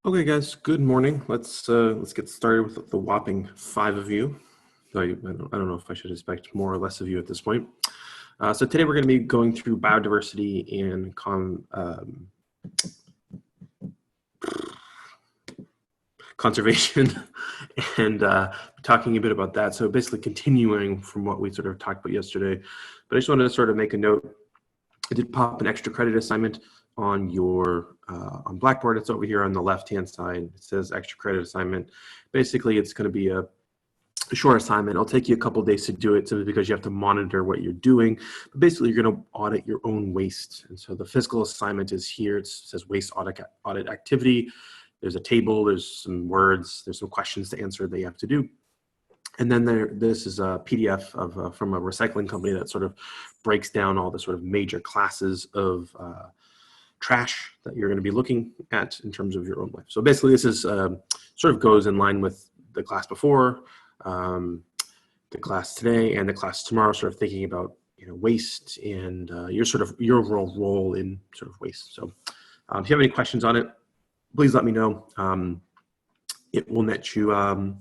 Okay, guys. Good morning. Let's get started with the whopping 5 of you. I don't know if I should expect more or less of you at this point. So today we're going to be going through biodiversity and conservation, and talking a bit about that. So basically, continuing from what we sort of talked about yesterday. But I just wanted to sort of make a note. I did pop an extra credit assignment on your on Blackboard. It's over here on the left-hand side. It says extra credit assignment. Basically, it's going to be a short assignment. It'll take you a couple days to do it simply because you have to monitor what you're doing. But basically, you're going to audit your own waste. And so the physical assignment is here. It says waste audit activity. There's a table. There's some words. There's some questions to answer that you have to do. And then this is a PDF of from a recycling company that sort of breaks down all the sort of major classes of trash that you're going to be looking at in terms of your own life. So basically, this is sort of goes in line with the class before, the class today, and the class tomorrow. Sort of thinking about waste and your overall role in sort of waste. So if you have any questions on it, please let me know. It will net you.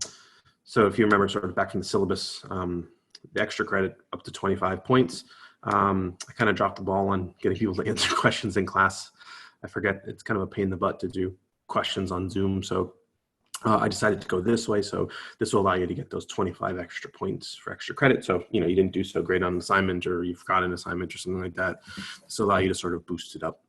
So if you remember sort of back from the syllabus, the extra credit up to 25 points. I kind of dropped the ball on getting people to answer questions in class. I forget, it's kind of a pain in the butt to do questions on Zoom. So I decided to go this way. So this will allow you to get those 25 extra points for extra credit. So, you didn't do so great on an assignment, or you forgot an assignment or something like that. This will allow you to sort of boost it up.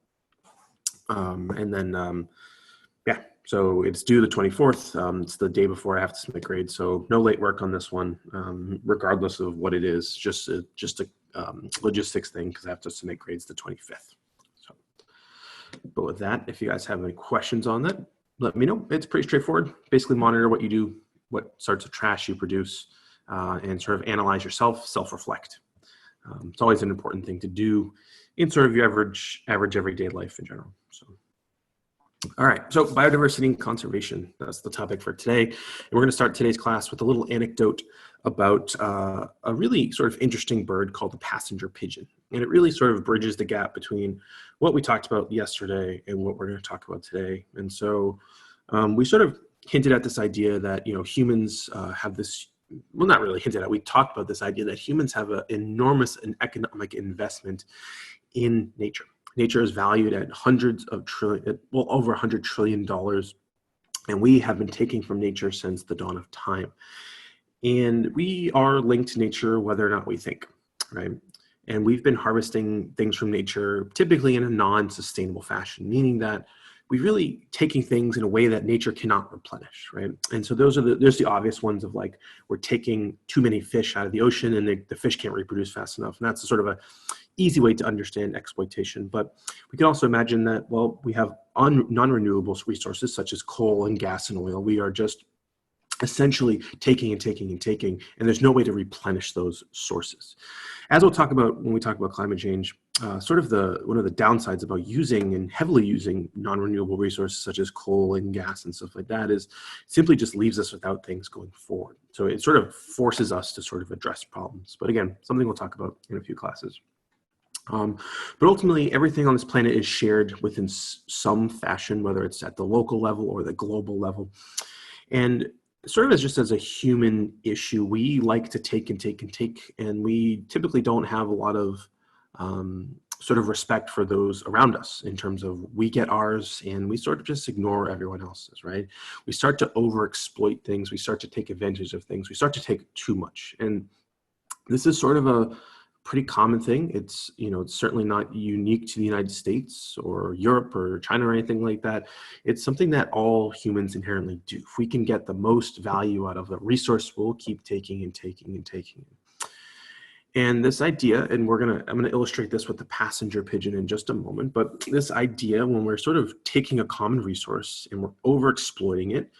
Yeah, so it's due the 24th. It's the day before I have to submit grades. So no late work on this one, regardless of what it is, just a logistics thing, because I have to submit grades the 25th. So, but with that, if you guys have any questions on that, let me know. It's pretty straightforward. Basically monitor what you do, what sorts of trash you produce, and sort of analyze yourself, self-reflect. It's always an important thing to do in sort of your average everyday life in general. So. All right, so biodiversity and conservation, that's the topic for today. And we're going to start today's class with a little anecdote about a really sort of interesting bird called the passenger pigeon. And it really sort of bridges the gap between what we talked about yesterday and what we're going to talk about today. And so we sort of hinted at this idea that, humans have this, well, not really hinted at, we talked about this idea that humans have an enormous economic investment in nature. Nature is valued at over $100 trillion, and we have been taking from nature since the dawn of time. And we are linked to nature whether or not we think, right? And we've been harvesting things from nature typically in a non-sustainable fashion, meaning that we're really taking things in a way that nature cannot replenish, right? And so there's the obvious ones of, like, we're taking too many fish out of the ocean and the fish can't reproduce fast enough. And that's sort of a easy way to understand exploitation. But we can also imagine that, well, we have non-renewable resources such as coal and gas and oil. We are just essentially taking and taking and taking, and there's no way to replenish those sources. As we'll talk about when we talk about climate change, one of the downsides about using and heavily using non-renewable resources such as coal and gas and stuff like that is simply just leaves us without things going forward. So it sort of forces us to sort of address problems. But again, something we'll talk about in a few classes. But ultimately, everything on this planet is shared within some fashion, whether it's at the local level or the global level. And sort of just as a human issue, we like to take and take and take, and we typically don't have a lot of sort of respect for those around us in terms of we get ours and we sort of just ignore everyone else's, right? We start to overexploit things. We start to take advantage of things. We start to take too much. And this is sort of a pretty common thing. It's, it's certainly not unique to the United States or Europe or China or anything like that. It's something that all humans inherently do. If we can get the most value out of a resource, we'll keep taking and taking and taking. And this idea, and I'm gonna illustrate this with the passenger pigeon in just a moment, but this idea, when we're sort of taking a common resource and we're overexploiting it,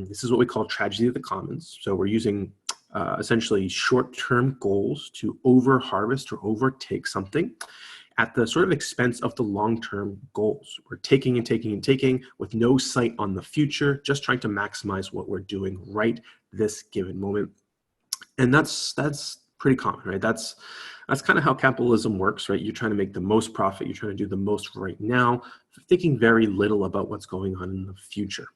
this is what we call tragedy of the commons. So we're using essentially short-term goals to over-harvest or overtake something at the sort of expense of the long-term goals. We're taking and taking and taking with no sight on the future, just trying to maximize what we're doing right this given moment. And that's pretty common, right? That's kind of how capitalism works, right? You're trying to make the most profit. You're trying to do the most right now, thinking very little about what's going on in the future.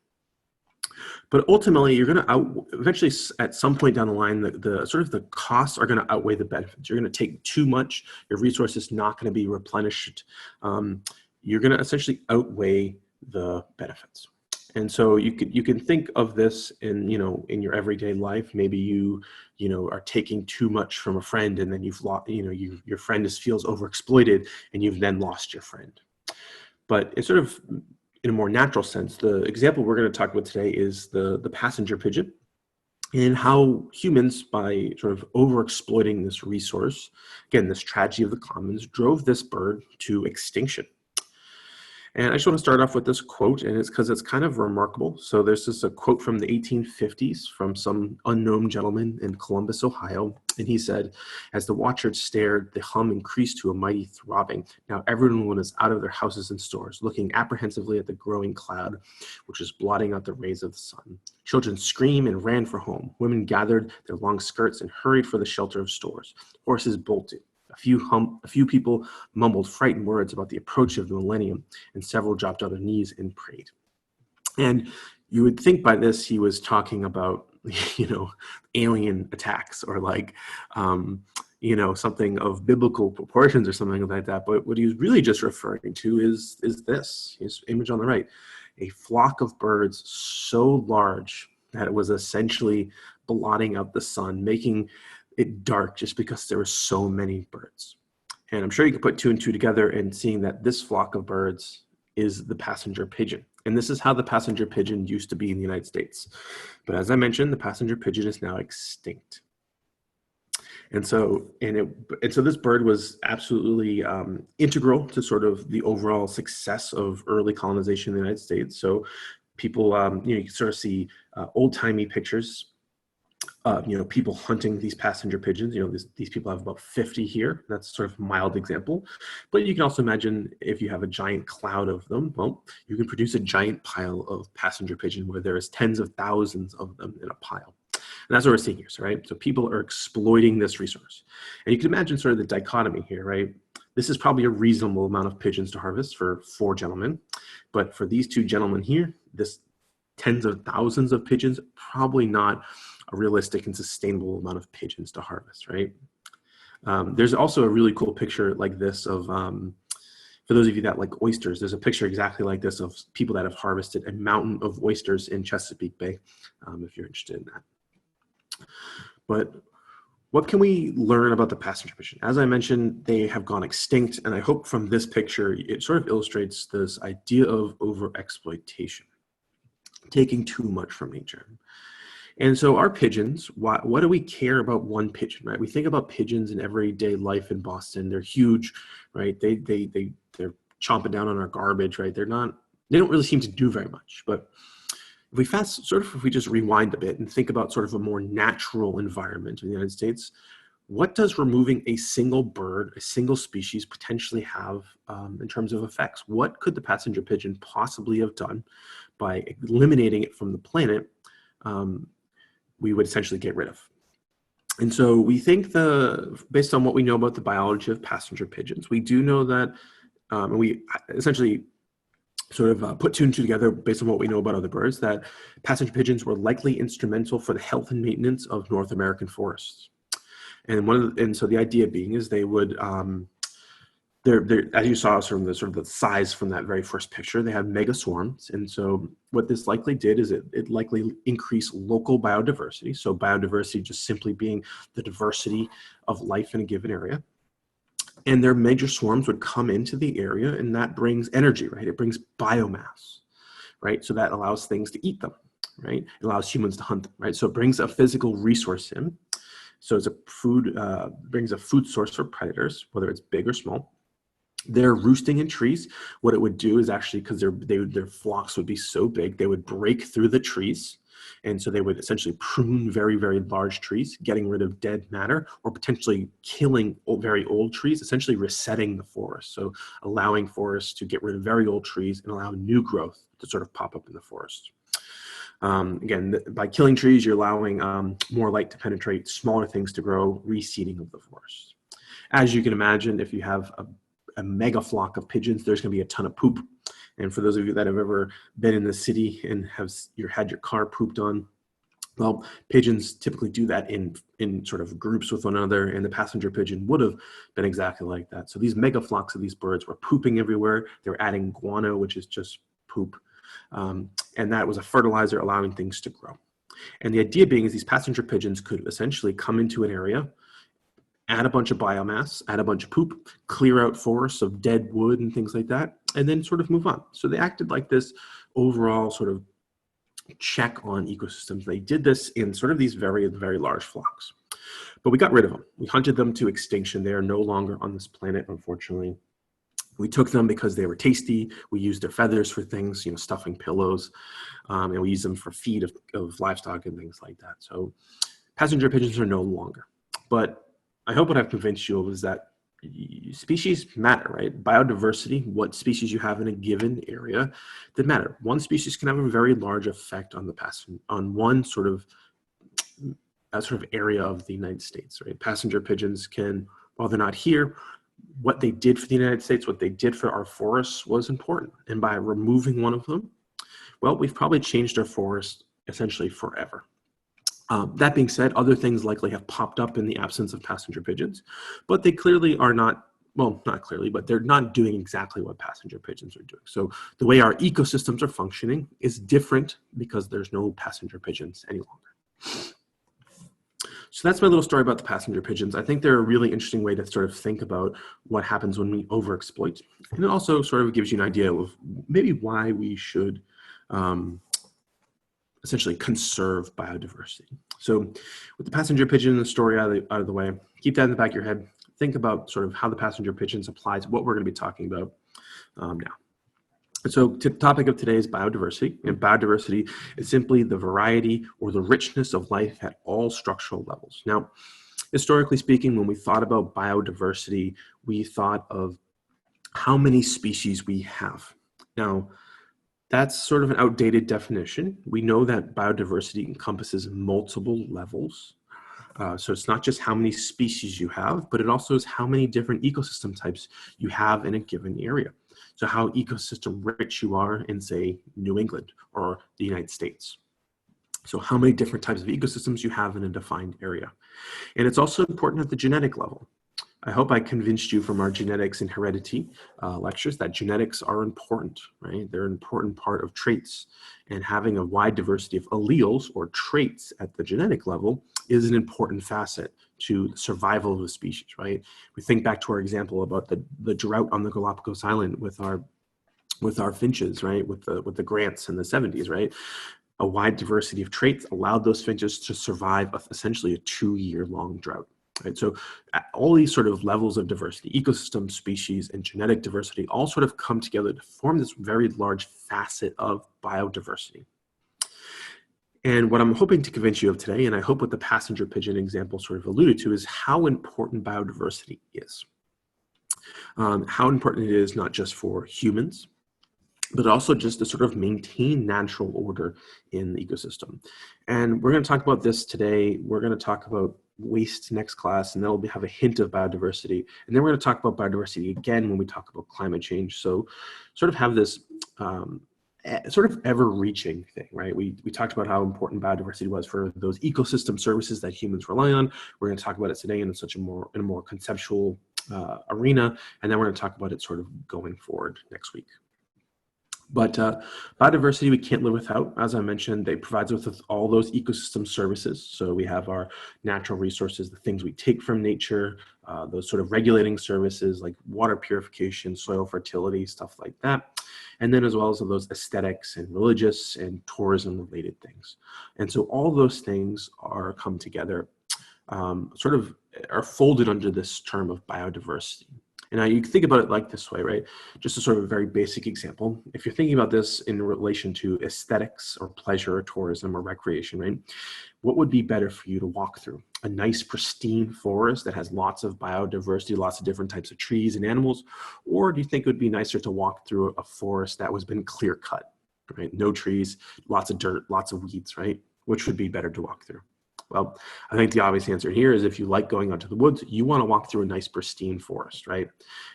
But ultimately, you're going to eventually at some point down the line, the sort of the costs are going to outweigh the benefits. You're going to take too much, your resource is not going to be replenished. You're going to essentially outweigh the benefits. And so you can think of this in your everyday life. Maybe you are taking too much from a friend, and then you've lost, your friend feels overexploited, and you've then lost your friend. But it's sort of in a more natural sense. The example we're going to talk about today is the passenger pigeon, and how humans, by sort of overexploiting this resource, again, this tragedy of the commons, drove this bird to extinction. And I just want to start off with this quote, and it's because it's kind of remarkable. So there's a quote from the 1850s from some unknown gentleman in Columbus, Ohio. And he said, "As the watchers stared, the hum increased to a mighty throbbing. Now everyone was out of their houses and stores, looking apprehensively at the growing cloud, which was blotting out the rays of the sun. Children screamed and ran for home. Women gathered their long skirts and hurried for the shelter of stores. Horses bolted. A few people mumbled frightened words about the approach of the millennium, and several dropped on their knees and prayed." And you would think by this he was talking about, alien attacks, or like, something of biblical proportions or something like that. But what he was really just referring to is this, his image on the right, a flock of birds so large that it was essentially blotting out the sun, making it dark just because there were so many birds. And I'm sure you could put two and two together and seeing that this flock of birds is the passenger pigeon. And this is how the passenger pigeon used to be in the United States. But as I mentioned, the passenger pigeon is now extinct. And so this bird was absolutely integral to sort of the overall success of early colonization in the United States. So people, you can sort of see old-timey pictures, people hunting these passenger pigeons. These people have about 50 here. That's sort of a mild example. But you can also imagine if you have a giant cloud of them, well, you can produce a giant pile of passenger pigeon where there is tens of thousands of them in a pile. And that's what we're seeing here, right? So people are exploiting this resource. And you can imagine sort of the dichotomy here, right? This is probably a reasonable amount of pigeons to harvest for 4 gentlemen. But for these 2 gentlemen here, this tens of thousands of pigeons, probably not a realistic and sustainable amount of pigeons to harvest, right? There's also a really cool picture like this of, for those of you that like oysters, there's a picture exactly like this of people that have harvested a mountain of oysters in Chesapeake Bay, if you're interested in that. But what can we learn about the passenger pigeon? As I mentioned, they have gone extinct, and I hope from this picture, it sort of illustrates this idea of overexploitation, taking too much from nature. And so our pigeons, what do we care about one pigeon, right? We think about pigeons in everyday life in Boston. They're huge, right? They're chomping down on our garbage, right? They don't really seem to do very much. But if we just rewind a bit and think about sort of a more natural environment in the United States, what does removing a single bird, a single species, potentially have in terms of effects? What could the passenger pigeon possibly have done by eliminating it from the planet? We would essentially get rid of. And so we think based on what we know about the biology of passenger pigeons, we do know that, and we essentially sort of put 2 and 2 together based on what we know about other birds, that passenger pigeons were likely instrumental for the health and maintenance of North American forests. And so the idea being is they would, they're, as you saw from the size from that very first picture, they have mega swarms. And so what this likely did is it likely increased local biodiversity. So biodiversity just simply being the diversity of life in a given area. And their major swarms would come into the area, and that brings energy, right? It brings biomass, right? So that allows things to eat them, right? It allows humans to hunt them, right? So it brings a physical resource in. So it's brings a food source for predators, whether it's big or small. They're roosting in trees. What it would do is actually, because their flocks would be so big, they would break through the trees. And so they would essentially prune very, very large trees, getting rid of dead matter, or potentially killing very old trees, essentially resetting the forest. So allowing forests to get rid of very old trees and allow new growth to sort of pop up in the forest. Again, by killing trees, you're allowing more light to penetrate, smaller things to grow, reseeding of the forest. As you can imagine, if you have a mega flock of pigeons, there's going to be a ton of poop. And for those of you that have ever been in the city and had your car pooped on, well, pigeons typically do that in sort of groups with one another, and the passenger pigeon would have been exactly like that. So these mega flocks of these birds were pooping everywhere. They were adding guano, which is just poop, and that was a fertilizer allowing things to grow. And the idea being is these passenger pigeons could essentially come into an area, add a bunch of biomass, add a bunch of poop, clear out forests of dead wood and things like that, and then sort of move on. So they acted like this overall sort of check on ecosystems. They did this in sort of these very, very large flocks. But we got rid of them. We hunted them to extinction. They are no longer on this planet, unfortunately. We took them because they were tasty. We used their feathers for things, stuffing pillows, and we used them for feed of livestock and things like that. So passenger pigeons are no longer. But I hope what I've convinced you of is that species matter, right? Biodiversity, what species you have in a given area, that matter. One species can have a very large effect on one sort of area of the United States, right? Passenger pigeons can, while they're not here, what they did for the United States, what they did for our forests was important. And by removing one of them, well, we've probably changed our forest essentially forever. That being said, other things likely have popped up in the absence of passenger pigeons, but they clearly are not, well, not clearly, but they're not doing exactly what passenger pigeons are doing. So the way our ecosystems are functioning is different because there's no passenger pigeons any longer. So that's my little story about the passenger pigeons. I think they're a really interesting way to sort of think about what happens when we overexploit. And it also sort of gives you an idea of maybe why we should essentially conserve biodiversity. So with the passenger pigeon story out of the way, keep that in the back of your head. Think about sort of how the passenger pigeons apply to what we're going to be talking about now. So the topic of today is biodiversity, and biodiversity is simply the variety or the richness of life at all structural levels. Now, historically speaking, when we thought about biodiversity, we thought of how many species we have. Now, that's sort of an outdated definition. We know that biodiversity encompasses multiple levels. So it's not just how many species you have, but it also is how many different ecosystem types you have in a given area. So how ecosystem rich you are in, say, New England or the United States. So how many different types of ecosystems you have in a defined area. And it's also important at the genetic level. I hope I convinced you from our genetics and heredity lectures that genetics are important, right? They're an important part of traits, and having a wide diversity of alleles or traits at the genetic level is an important facet to the survival of the species, right? We think back to our example about the drought on the Galapagos Island with our finches, right? With the grants in the 70s, right? A wide diversity of traits allowed those finches to survive essentially a 2-year-long drought. Right, so all these sort of levels of diversity, ecosystem, species, and genetic diversity all sort of come together to form this very large facet of biodiversity. And what I'm hoping to convince you of today, and I hope what the passenger pigeon example sort of alluded to, is how important biodiversity is. How important it is not just for humans, but also just to sort of maintain natural order in the ecosystem. And we're going to talk about this today. We're going to talk about waste next class, and then we'll have a hint of biodiversity. And then we're going to talk about biodiversity again when we talk about climate change. So sort of have this sort of ever-reaching thing, right? We talked about how important biodiversity was for those ecosystem services that humans rely on. We're going to talk about it today in a more conceptual arena, and then we're going to talk about it sort of going forward next week. But biodiversity we can't live without. As I mentioned, they provide us with all those ecosystem services. So we have our natural resources, the things we take from nature, those sort of regulating services like water purification, soil fertility, stuff like that. And then as well as those aesthetics and religious and tourism related things. And so all those things are come together, sort of are folded under this term of biodiversity. And now you can think about it like this way, right? Just a sort of a very basic example. If you're thinking about this in relation to aesthetics or pleasure or tourism or recreation, right? What would be better for you to walk through? A nice pristine forest that has lots of biodiversity, lots of different types of trees and animals? Or do you think it would be nicer to walk through a forest that was been clear cut, right? No trees, lots of dirt, lots of weeds, right? Which would be better to walk through? Well, I think the obvious answer here is if you like going out to the woods, you want to walk through a nice pristine forest, right?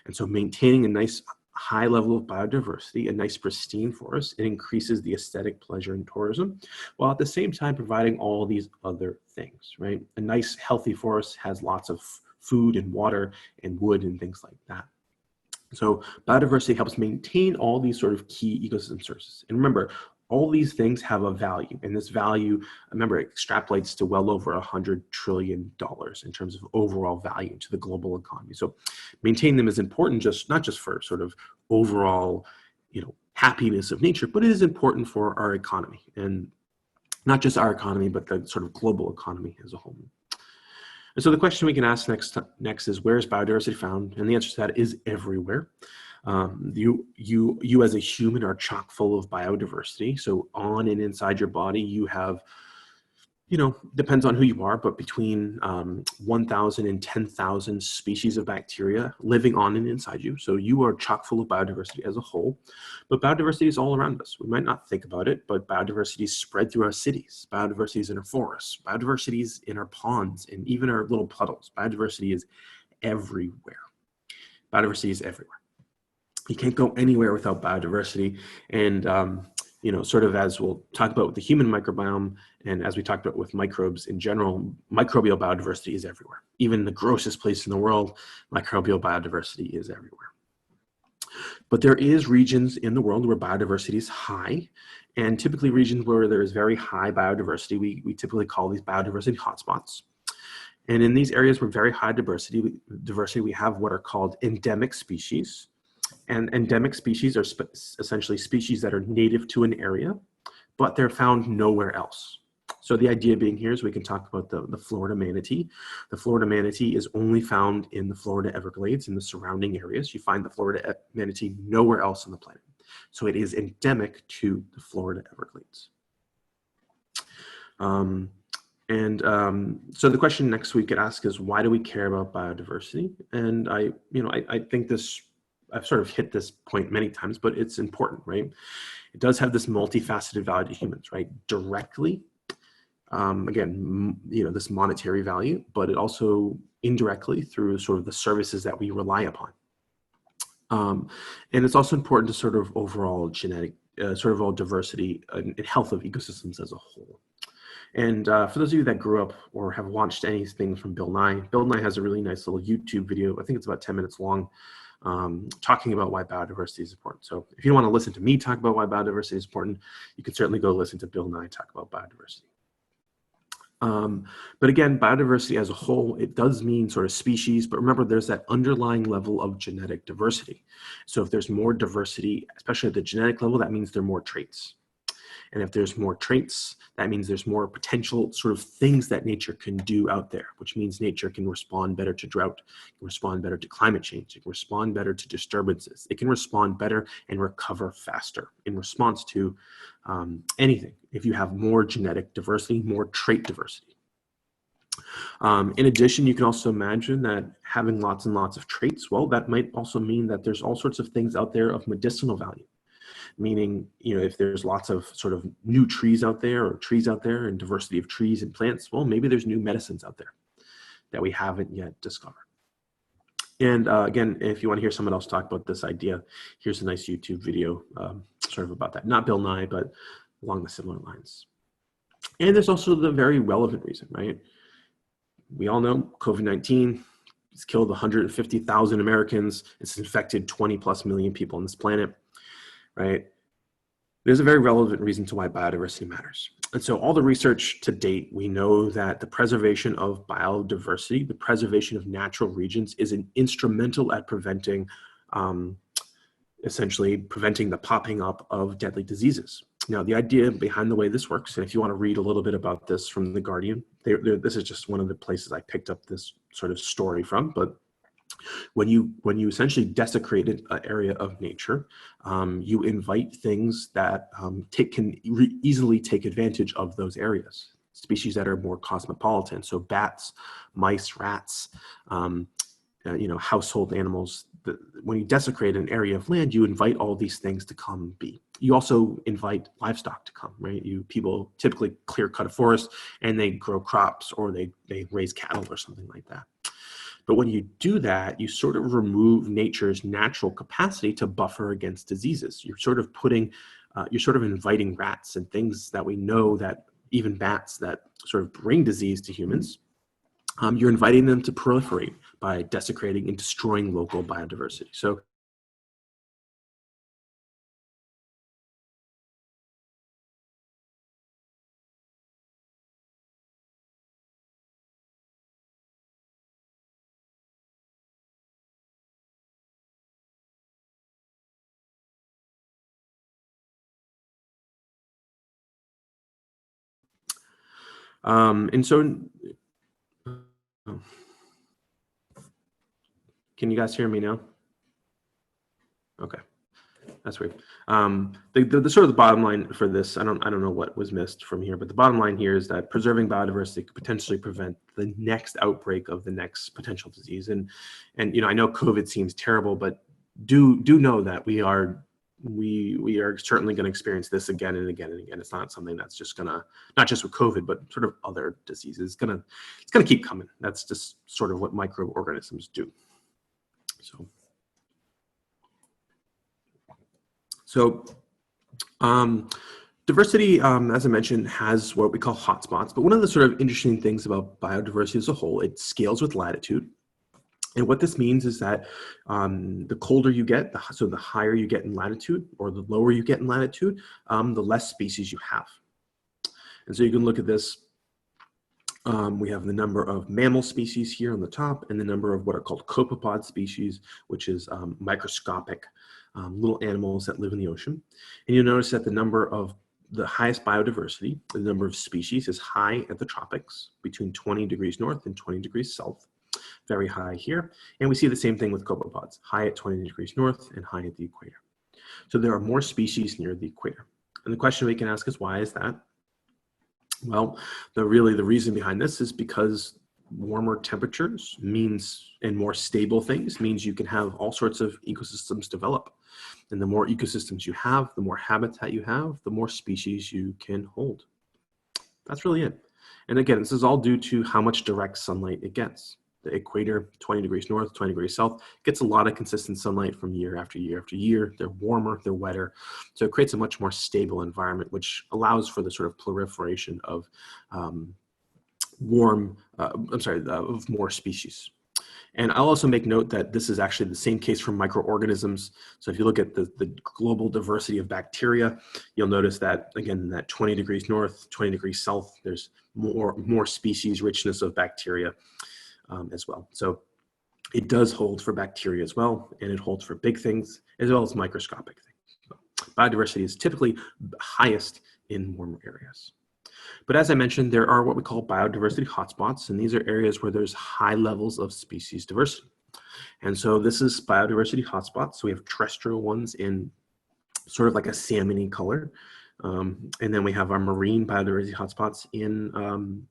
And so maintaining a nice high level of biodiversity, a nice pristine forest. It increases the aesthetic pleasure in tourism, while at the same time providing all these other things, right? A nice healthy forest has lots of food and water and wood and things like that. So biodiversity helps maintain all these sort of key ecosystem services. And remember, all these things have a value, and this value, remember, it extrapolates to well over $100 trillion in terms of overall value to the global economy. So maintain them is important, not just for sort of overall, happiness of nature, but it is important for our economy, and not just our economy, but the sort of global economy as a whole. And so the question we can ask next is, where is biodiversity found? And the answer to that is everywhere. You as a human are chock full of biodiversity. So on and inside your body, you have, depends on who you are, but between 1,000 and 10,000 species of bacteria living on and inside you. So you are chock full of biodiversity as a whole, but biodiversity is all around us. We might not think about it, but biodiversity is spread through our cities. Biodiversity is in our forests. Biodiversity is in our ponds and even our little puddles. Biodiversity is everywhere. Biodiversity is everywhere. You can't go anywhere without biodiversity. And, sort of as we'll talk about with the human microbiome, and as we talked about with microbes in general, microbial biodiversity is everywhere. Even the grossest place in the world, microbial biodiversity is everywhere. But there is regions in the world where biodiversity is high, and typically regions where there is very high biodiversity, we typically call these biodiversity hotspots. And in these areas with very high diversity, we have what are called endemic species. And endemic species are essentially species that are native to an area, but they're found nowhere else. So the idea being here is we can talk about the Florida manatee. The Florida manatee is only found in the Florida Everglades and the surrounding areas. You find the Florida manatee nowhere else on the planet. So it is endemic to the Florida Everglades. So the question next we could ask is, why do we care about biodiversity? And I think I've sort of hit this point many times, but it's important, right? It does have this multifaceted value to humans, right? Directly, again, this monetary value, but it also indirectly through sort of the services that we rely upon. And it's also important to sort of overall diversity and health of ecosystems as a whole. And for those of you that grew up or have watched anything from Bill Nye has a really nice little YouTube video. I think it's about 10 minutes long, talking about why biodiversity is important. So if you don't want to listen to me talk about why biodiversity is important, you can certainly go listen to Bill Nye talk about biodiversity. But again, biodiversity as a whole, it does mean sort of species, but remember there's that underlying level of genetic diversity. So if there's more diversity, especially at the genetic level, that means there are more traits. And if there's more traits, that means there's more potential sort of things that nature can do out there, which means nature can respond better to drought, can respond better to climate change, it can respond better to disturbances, it can respond better and recover faster in response to anything. If you have more genetic diversity, more trait diversity. In addition, you can also imagine that having lots and lots of traits, well, that might also mean that there's all sorts of things out there of medicinal value. Meaning, if there's lots of sort of new trees out there and diversity of trees and plants, well, maybe there's new medicines out there that we haven't yet discovered. And again, if you want to hear someone else talk about this idea, here's a nice YouTube video sort of about that. Not Bill Nye, but along the similar lines. And there's also the very relevant reason, right? We all know COVID-19 has killed 150,000 Americans. It's infected 20+ million people on this planet. Right? There's a very relevant reason to why biodiversity matters. And so all the research to date, we know that the preservation of biodiversity, the preservation of natural regions is instrumental at essentially preventing the popping up of deadly diseases. Now, the idea behind the way this works, and if you want to read a little bit about this from The Guardian, this is just one of the places I picked up this sort of story from, but when you essentially desecrate an area of nature, you invite things that can easily take advantage of those areas. Species that are more cosmopolitan, so bats, mice, rats, household animals. When you desecrate an area of land, you invite all these things to come be. You also invite livestock to come, right? People typically clear cut a forest and they grow crops or they raise cattle or something like that. But when you do that, you sort of remove nature's natural capacity to buffer against diseases. You're sort of inviting rats and things that we know, that even bats that sort of bring disease to humans. You're inviting them to proliferate by desecrating and destroying local biodiversity. So and so, can you guys hear me now? Okay, that's weird. The sort of the bottom line for this, I don't know what was missed from here, but the bottom line here is that preserving biodiversity could potentially prevent the next outbreak of the next potential disease. And I know COVID seems terrible, but do know that we are certainly going to experience this again and again and again. It's not something that's just gonna, not just with COVID, but sort of other diseases. It's gonna keep coming. That's just sort of what microorganisms do. So diversity, as I mentioned, has what we call hotspots. But one of the sort of interesting things about biodiversity as a whole, it scales with latitude. And what this means is that the colder you get, so the higher you get in latitude, or the lower you get in latitude, the less species you have. And so you can look at this. We have the number of mammal species here on the top, and the number of what are called copepod species, which is microscopic little animals that live in the ocean. And you'll notice that the highest biodiversity, the number of species, is high at the tropics, between 20 degrees north and 20 degrees south. Very high here. And we see the same thing with copepods, high at 20 degrees north and high at the equator. So there are more species near the equator. And the question we can ask is, why is that? Well, the reason behind this is because warmer temperatures and more stable things means you can have all sorts of ecosystems develop. And the more ecosystems you have, the more habitat you have, the more species you can hold. That's really it. And again, this is all due to how much direct sunlight it gets. The equator, 20 degrees north, 20 degrees south, gets a lot of consistent sunlight from year after year after year. They're warmer, they're wetter. So it creates a much more stable environment, which allows for the sort of proliferation of of more species. And I'll also make note that this is actually the same case for microorganisms. So if you look at the global diversity of bacteria, you'll notice that, again, that 20 degrees north, 20 degrees south, there's more species richness of bacteria as well. So it does hold for bacteria as well, and it holds for big things as well as microscopic things. So biodiversity is typically highest in warmer areas. But as I mentioned, there are what we call biodiversity hotspots, and these are areas where there's high levels of species diversity. And so this is biodiversity hotspots. So we have terrestrial ones in sort of like a salmony color. And then we have our marine biodiversity hotspots in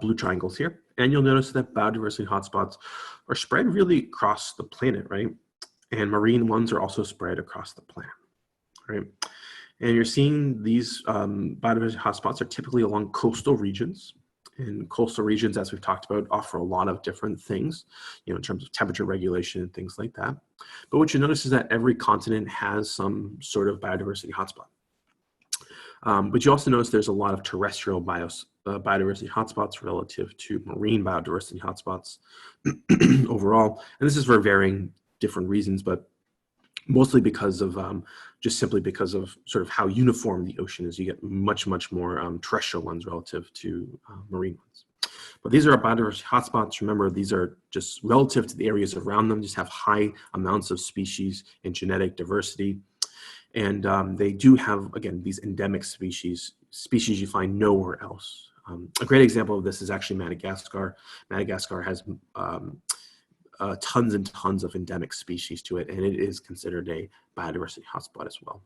blue triangles here. And you'll notice that biodiversity hotspots are spread really across the planet, right? And marine ones are also spread across the planet, right? And you're seeing these biodiversity hotspots are typically along coastal regions. And coastal regions, as we've talked about, offer a lot of different things, in terms of temperature regulation and things like that. But what you notice is that every continent has some sort of biodiversity hotspot. But you also notice there's a lot of terrestrial biodiversity hotspots relative to marine biodiversity hotspots overall. And this is for varying different reasons, but mostly because of just simply because of sort of how uniform the ocean is. You get much more terrestrial ones relative to marine ones. But these are our biodiversity hotspots. Remember, these are just relative to the areas around them, just have high amounts of species and genetic diversity. And they do have, again, these endemic species you find nowhere else. A great example of this is actually Madagascar. Madagascar has tons and tons of endemic species to it, and it is considered a biodiversity hotspot as well.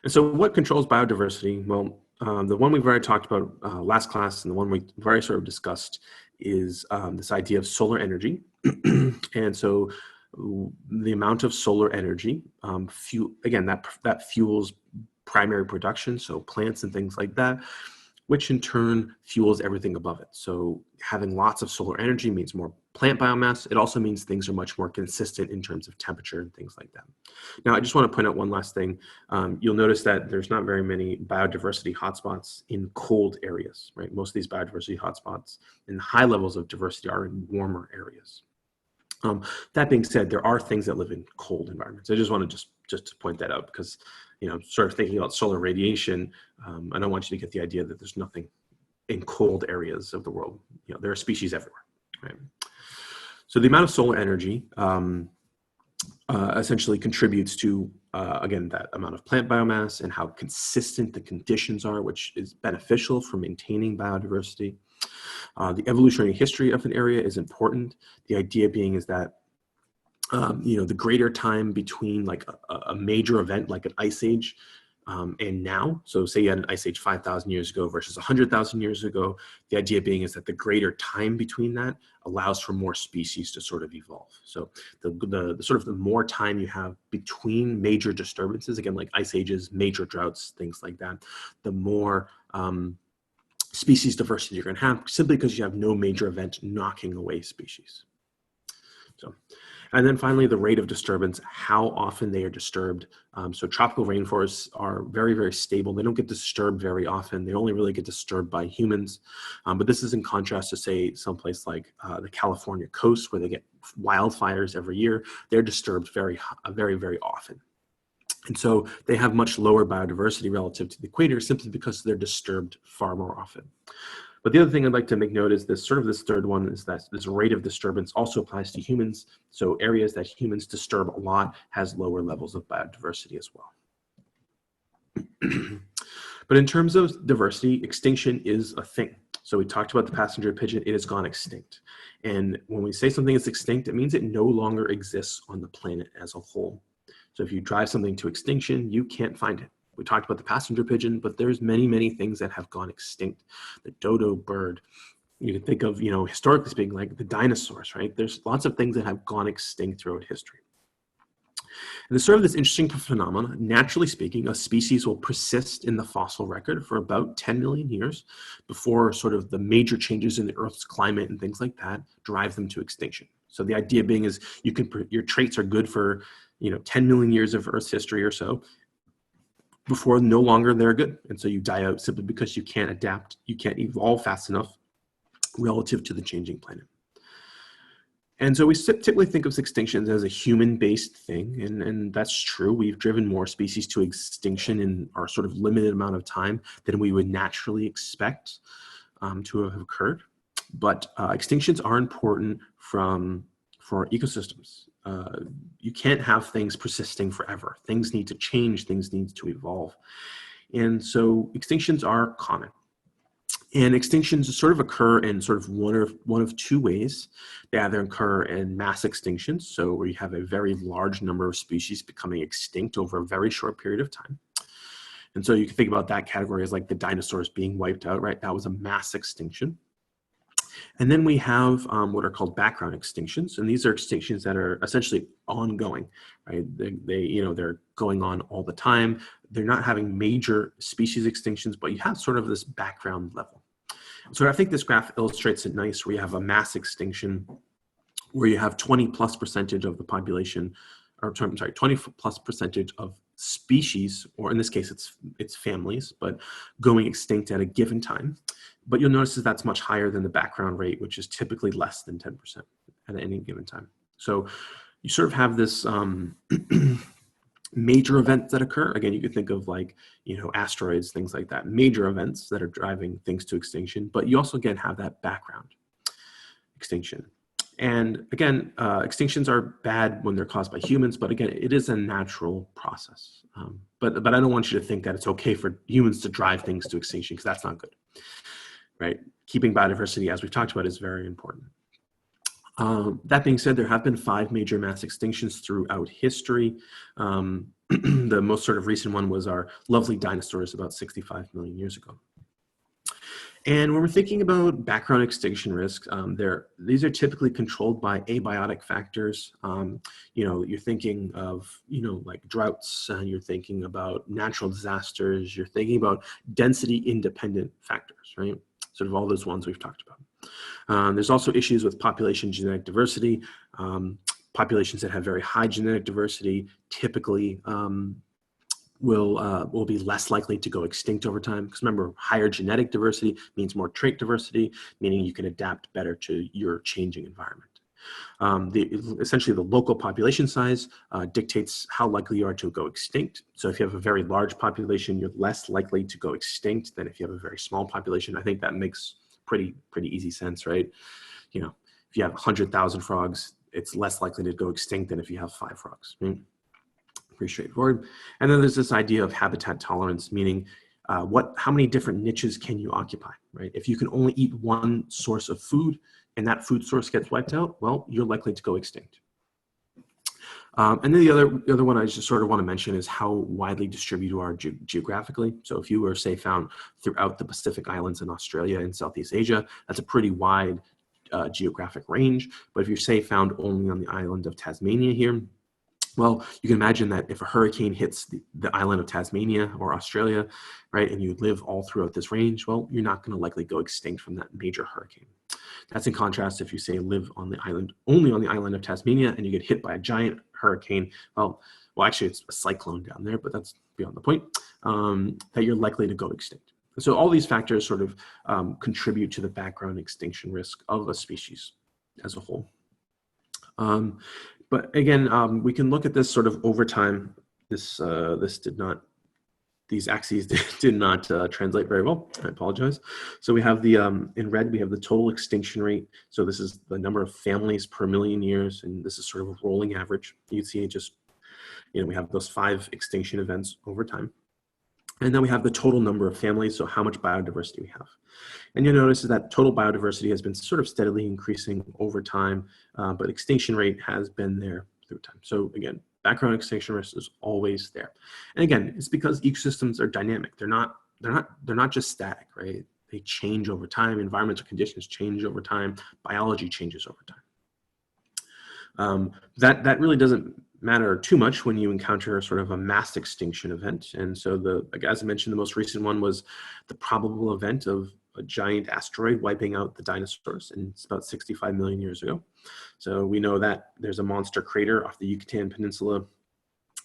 And so what controls biodiversity? Well, the one we've already talked about last class, and the one we've already sort of discussed is this idea of solar energy. And so the amount of solar energy, that fuels primary production, so plants and things like that. which in turn fuels everything above it. So having lots of solar energy means more plant biomass. It also means things are much more consistent in terms of temperature and things like that. Now, I just want to point out one last thing. You'll notice that there's not very many biodiversity hotspots in cold areas, right? Most of these biodiversity hotspots and high levels of diversity are in warmer areas. That being said, there are things that live in cold environments. I just want to just to point that out because, sort of thinking about solar radiation, I don't want you to get the idea that there's nothing in cold areas of the world. There are species everywhere, right? So the amount of solar energy essentially contributes to, again, that amount of plant biomass and how consistent the conditions are, which is beneficial for maintaining biodiversity. The evolutionary history of an area is important. The idea being is that, the greater time between like a major event like an ice age and now, so say you had an ice age 5,000 years ago versus 100,000 years ago, the idea being is that the greater time between that allows for more species to sort of evolve. So the sort of the more time you have between major disturbances, again, like ice ages, major droughts, things like that, the more species diversity you're going to have, simply because you have no major event knocking away species. And then finally, the rate of disturbance, how often they are disturbed. So tropical rainforests are very, very stable. They don't get disturbed very often. They only really get disturbed by humans. But this is in contrast to, say, someplace like the California coast, where they get wildfires every year. They're disturbed very, very often. And so they have much lower biodiversity relative to the equator simply because they're disturbed far more often. But the other thing I'd like to make note is this third one is that this rate of disturbance also applies to humans. So areas that humans disturb a lot has lower levels of biodiversity as well. But in terms of diversity, extinction is a thing. So we talked about the passenger pigeon, it has gone extinct. And when we say something is extinct, it means it no longer exists on the planet as a whole. So if you drive something to extinction, you can't find it. We talked about the passenger pigeon, but there's many, many things that have gone extinct. The dodo bird, you can think of, historically speaking, like the dinosaurs, right? There's lots of things that have gone extinct throughout history. And there's sort of this interesting phenomenon. Naturally speaking, a species will persist in the fossil record for about 10 million years before sort of the major changes in the Earth's climate and things like that drive them to extinction. So the idea being is your traits are good for 10 million years of Earth's history or so, before no longer they're good. And so you die out simply because you can't adapt, you can't evolve fast enough relative to the changing planet. And so we typically think of extinctions as a human-based thing, and that's true. We've driven more species to extinction in our sort of limited amount of time than we would naturally expect to have occurred. But extinctions are important for ecosystems. You can't have things persisting forever. Things need to change, things need to evolve. And so extinctions are common. And extinctions sort of occur in sort of one of two ways. They either occur in mass extinctions, so where you have a very large number of species becoming extinct over a very short period of time. And so you can think about that category as like the dinosaurs being wiped out, right? That was a mass extinction. And then we have what are called background extinctions, and these are extinctions that are essentially ongoing, right? They're going on all the time. They're not having major species extinctions, but you have sort of this background level. So I think this graph illustrates it nice, where you have a mass extinction, where you have 20+% of the population, or I'm sorry, 20+% of species, or in this case, it's families, but going extinct at a given time. But you'll notice that that's much higher than the background rate, which is typically less than 10% at any given time. So you sort of have this major events that occur. Again, you could think of like, asteroids, things like that, major events that are driving things to extinction. But you also, again, have that background extinction. And again, extinctions are bad when they're caused by humans, but again, it is a natural process. But I don't want you to think that it's okay for humans to drive things to extinction, because that's not good, right? Keeping biodiversity, as we've talked about, is very important. That being said, there have been 5 major mass extinctions throughout history. The most sort of recent one was our lovely dinosaurs about 65 million years ago. And when we're thinking about background extinction risks, these are typically controlled by abiotic factors. You're thinking of, like droughts, and you're thinking about natural disasters, you're thinking about density independent factors, right? Sort of all those ones we've talked about. There's also issues with population genetic diversity. Populations that have very high genetic diversity typically will be less likely to go extinct over time. Because remember, higher genetic diversity means more trait diversity, meaning you can adapt better to your changing environment. Essentially, the local population size dictates how likely you are to go extinct. So if you have a very large population, you're less likely to go extinct than if you have a very small population. I think that makes pretty easy sense, right? If you have 100,000 frogs, it's less likely to go extinct than if you have 5 frogs, right? Pretty straightforward. And then there's this idea of habitat tolerance, meaning how many different niches can you occupy, right? If you can only eat one source of food and that food source gets wiped out, well, you're likely to go extinct. And then the other one I just sort of want to mention is how widely distributed you are geographically. So if you were, say, found throughout the Pacific Islands in Australia and Southeast Asia, that's a pretty wide geographic range. But if you're, say, found only on the island of Tasmania here, well, you can imagine that if a hurricane hits the island of Tasmania or Australia, right, and you live all throughout this range, well, you're not going to likely go extinct from that major hurricane. That's in contrast if you, say, live on the island, only on the island of Tasmania, and you get hit by a giant hurricane. Well, actually, it's a cyclone down there, but that's beyond the point, that you're likely to go extinct. So all these factors sort of contribute to the background extinction risk of a species as a whole. But again, we can look at this sort of over time. These axes did not translate very well. I apologize. So we have in red, we have the total extinction rate. So this is the number of families per million years, and this is sort of a rolling average. You can see we have those 5 extinction events over time. And then we have the total number of families, so how much biodiversity we have. And you'll notice that total biodiversity has been sort of steadily increasing over time, but extinction rate has been there through time. So again, background extinction risk is always there. And again, it's because ecosystems are dynamic. They're not just static, right? They change over time. Environmental conditions change over time. Biology changes over time. That really doesn't matter too much when you encounter sort of a mass extinction event. And so as I mentioned, the most recent one was the probable event of a giant asteroid wiping out the dinosaurs, and it's about 65 million years ago. So we know that there's a monster crater off the Yucatan Peninsula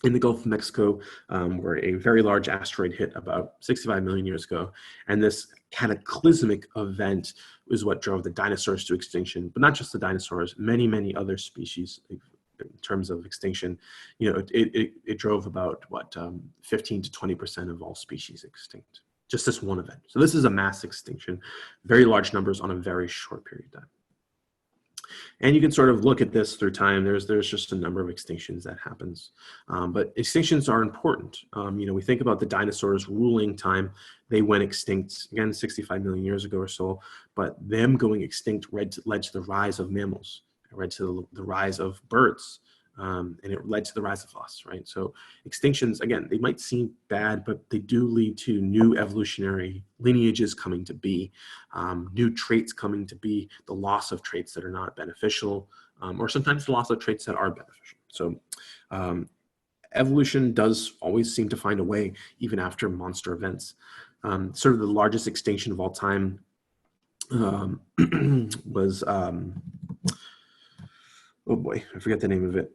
in the Gulf of Mexico, where a very large asteroid hit about 65 million years ago. And this cataclysmic event is what drove the dinosaurs to extinction, but not just the dinosaurs, many other species. In terms of extinction, it drove about 15 to 20% of all species extinct. Just this one event. So this is a mass extinction, very large numbers on a very short period of time. And you can sort of look at this through time. There's just a number of extinctions that happens, but extinctions are important. We think about the dinosaurs ruling time. They went extinct again 65 million years ago or so, but them going extinct led to the rise of mammals. It led to the rise of birds, and it led to the rise of us, right? So extinctions, again, they might seem bad, but they do lead to new evolutionary lineages coming to be, new traits coming to be, the loss of traits that are not beneficial, or sometimes the loss of traits that are beneficial. So evolution does always seem to find a way, even after monster events. Sort of the largest extinction of all time was... oh boy, I forget the name of it.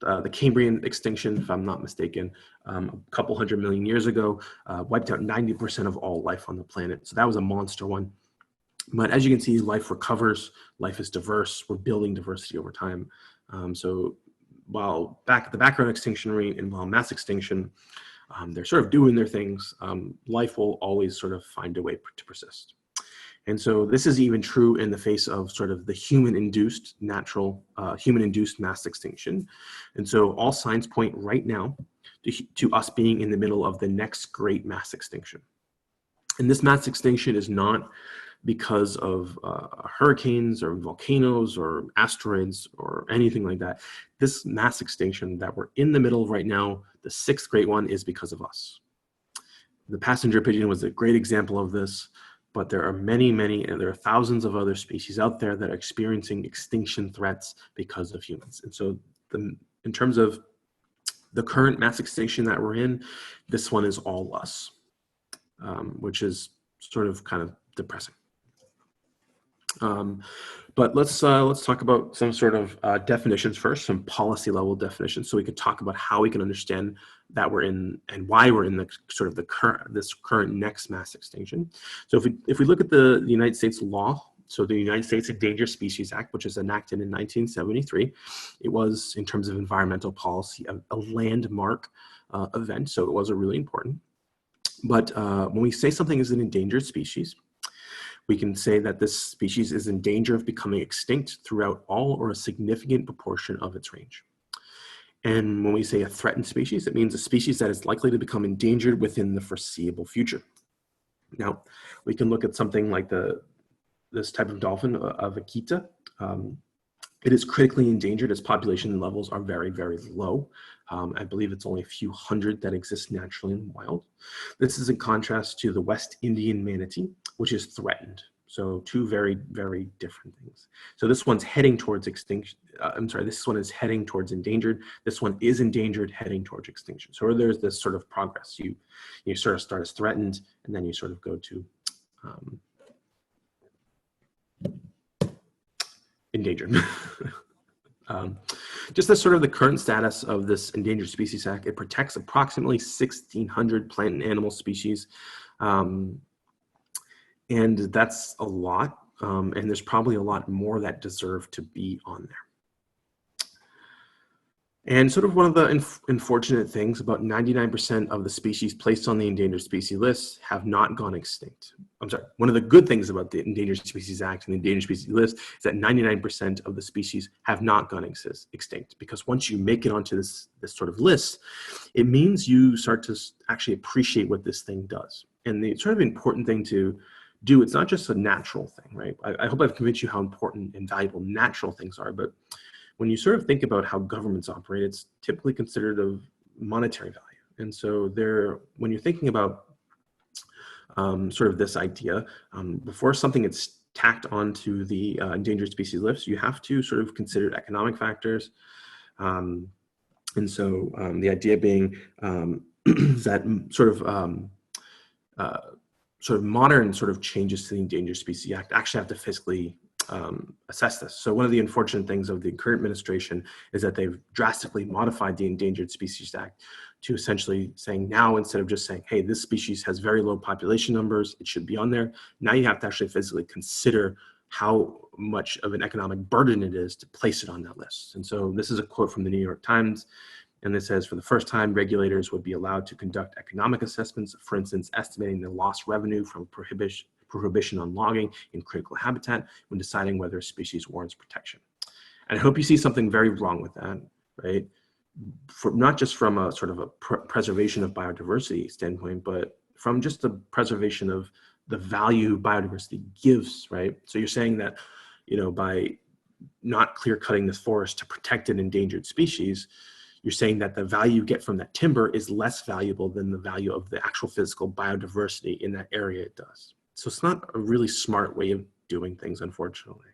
The Cambrian extinction, if I'm not mistaken, a couple 100 million years ago, wiped out 90% of all life on the planet. So that was a monster one. But as you can see, life recovers, life is diverse, we're building diversity over time. So while the background extinction rate and while mass extinction, they're sort of doing their things, life will always sort of find a way to persist. And so this is even true in the face of sort of the human-induced mass extinction. And so all signs point right now to us being in the middle of the next great mass extinction. And this mass extinction is not because of hurricanes or volcanoes or asteroids or anything like that. This mass extinction that we're in the middle of right now, the 6th great one, is because of us. The passenger pigeon was a great example of this, but there are there are thousands of other species out there that are experiencing extinction threats because of humans. And so in terms of the current mass extinction that we're in, this one is all us, which is sort of kind of depressing. But let's talk about some sort of definitions first, some policy level definitions, so we could talk about how we can understand that we're in and why we're in the sort of this current next mass extinction. So if we look at the United States law, so the United States Endangered Species Act, which was enacted in 1973, it was, in terms of environmental policy, a landmark event, so it was really important. But when we say something is an endangered species, we can say that this species is in danger of becoming extinct throughout all or a significant proportion of its range. And when we say a threatened species, it means a species that is likely to become endangered within the foreseeable future. Now, we can look at something like this type of dolphin, a vaquita. It is critically endangered. Its population levels are very, very low. I believe it's only a few hundred that exist naturally in the wild. This is in contrast to the West Indian manatee, which is threatened. So two very, very different things. So this one's heading towards extinction. This one is heading towards endangered. This one is endangered, heading towards extinction. So there's this sort of progress. You sort of start as threatened, and then you sort of go to endangered. Just as sort of the current status of this Endangered Species Act, it protects approximately 1,600 plant and animal species. And that's a lot. And there's probably a lot more that deserve to be on there. And sort of one of the unfortunate things, about 99% of the species placed on the endangered species list have not gone extinct. I'm sorry, one of the good things about the Endangered Species Act and the endangered species list is that 99% of the species have not gone extinct, because once you make it onto this sort of list, it means you start to actually appreciate what this thing does. And the sort of important thing to do, it's not just a natural thing, right? I hope I've convinced you how important and valuable natural things are, but when you sort of think about how governments operate, it's typically considered of monetary value. And so when you're thinking about sort of this idea, before something gets tacked onto the endangered species list, you have to sort of consider economic factors. And so the idea being that sort of modern sort of changes to the Endangered Species Act actually have to fiscally assess this. So one of the unfortunate things of the current administration is that they've drastically modified the Endangered Species Act to essentially saying now, instead of just saying, hey, this species has very low population numbers, it should be on there, now you have to actually physically consider how much of an economic burden it is to place it on that list. And so this is a quote from the New York Times, and it says, for the first time, regulators would be allowed to conduct economic assessments, for instance, estimating the lost revenue from prohibition on logging in critical habitat when deciding whether a species warrants protection. And I hope you see something very wrong with that, right? Not just from a sort of a preservation of biodiversity standpoint, but from just the preservation of the value biodiversity gives, right? So you're saying that, by not clear cutting this forest to protect an endangered species, you're saying that the value you get from that timber is less valuable than the value of the actual physical biodiversity in that area it does. So it's not a really smart way of doing things, unfortunately.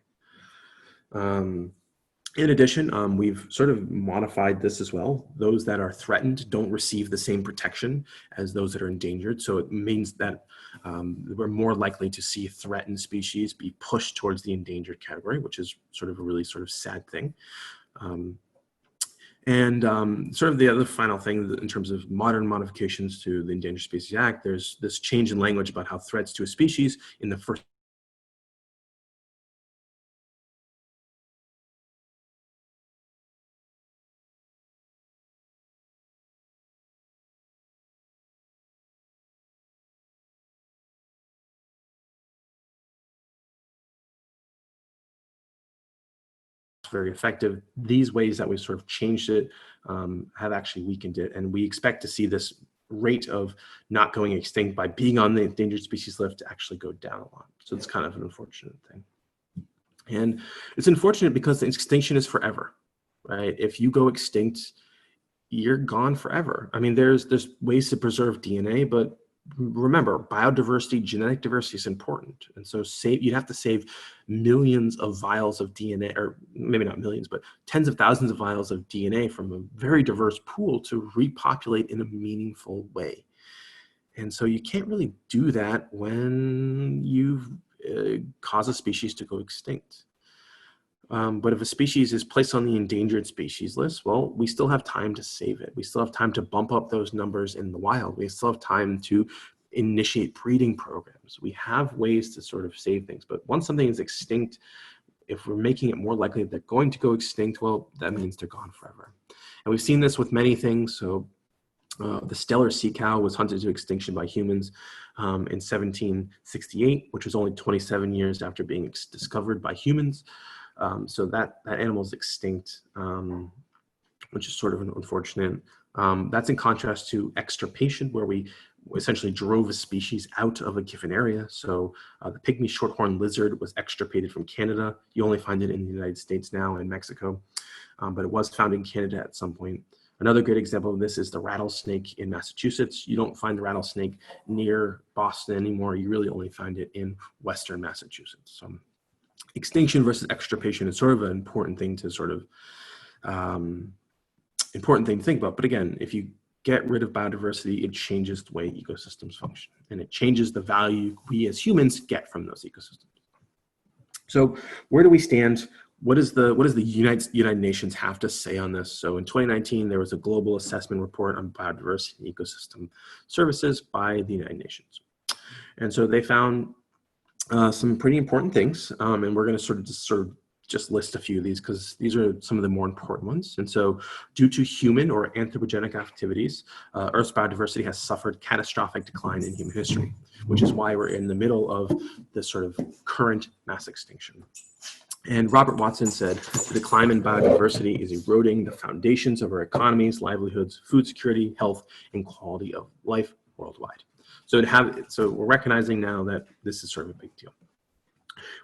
In addition, we've sort of modified this as well. Those that are threatened don't receive the same protection as those that are endangered. So it means that we're more likely to see threatened species be pushed towards the endangered category, which is sort of a really sort of sad thing. Sort of the other final thing in terms of modern modifications to the Endangered Species Act, there's this change in language about how threats to a species in the first very effective. These ways that we've sort of changed it have actually weakened it, and we expect to see this rate of not going extinct by being on the endangered species list to actually go down a lot. So it's kind of an unfortunate thing. And it's unfortunate because the extinction is forever, right? If you go extinct, you're gone forever. I mean, there's ways to preserve DNA, but remember, biodiversity, genetic diversity is important. And so you'd have to save millions of vials of DNA, or maybe not millions, but tens of thousands of vials of DNA from a very diverse pool to repopulate in a meaningful way. And so you can't really do that when you've cause a species to go extinct. But if a species is placed on the endangered species list, well, we still have time to save it. We still have time to bump up those numbers in the wild. We still have time to initiate breeding programs. We have ways to sort of save things. But once something is extinct, if we're making it more likely that they're going to go extinct, well, that means they're gone forever. And we've seen this with many things. So the Steller sea cow was hunted to extinction by humans in 1768, which was only 27 years after being discovered by humans. So that animal is extinct, which is sort of unfortunate. That's in contrast to extirpation, where we essentially drove a species out of a given area. So the pygmy shorthorn lizard was extirpated from Canada. You only find it in the United States now and Mexico, but it was found in Canada at some point. Another great example of this is the rattlesnake in Massachusetts. You don't find the rattlesnake near Boston anymore. You really only find it in Western Massachusetts. So extinction versus extirpation is sort of an important thing to sort of, important thing to think about. But again, if you get rid of biodiversity, it changes the way ecosystems function, and it changes the value we as humans get from those ecosystems. So where do we stand? What does the United Nations have to say on this? So in 2019, there was a global assessment report on biodiversity and ecosystem services by the United Nations. And so they found some pretty important things, and we're going to just list a few of these because these are some of the more important ones. And so due to human or anthropogenic activities, Earth's biodiversity has suffered catastrophic decline in human history, which is why we're in the middle of this sort of current mass extinction. And Robert Watson said, the decline in biodiversity is eroding the foundations of our economies, livelihoods, food security, health, and quality of life worldwide. So we're recognizing now that this is sort of a big deal.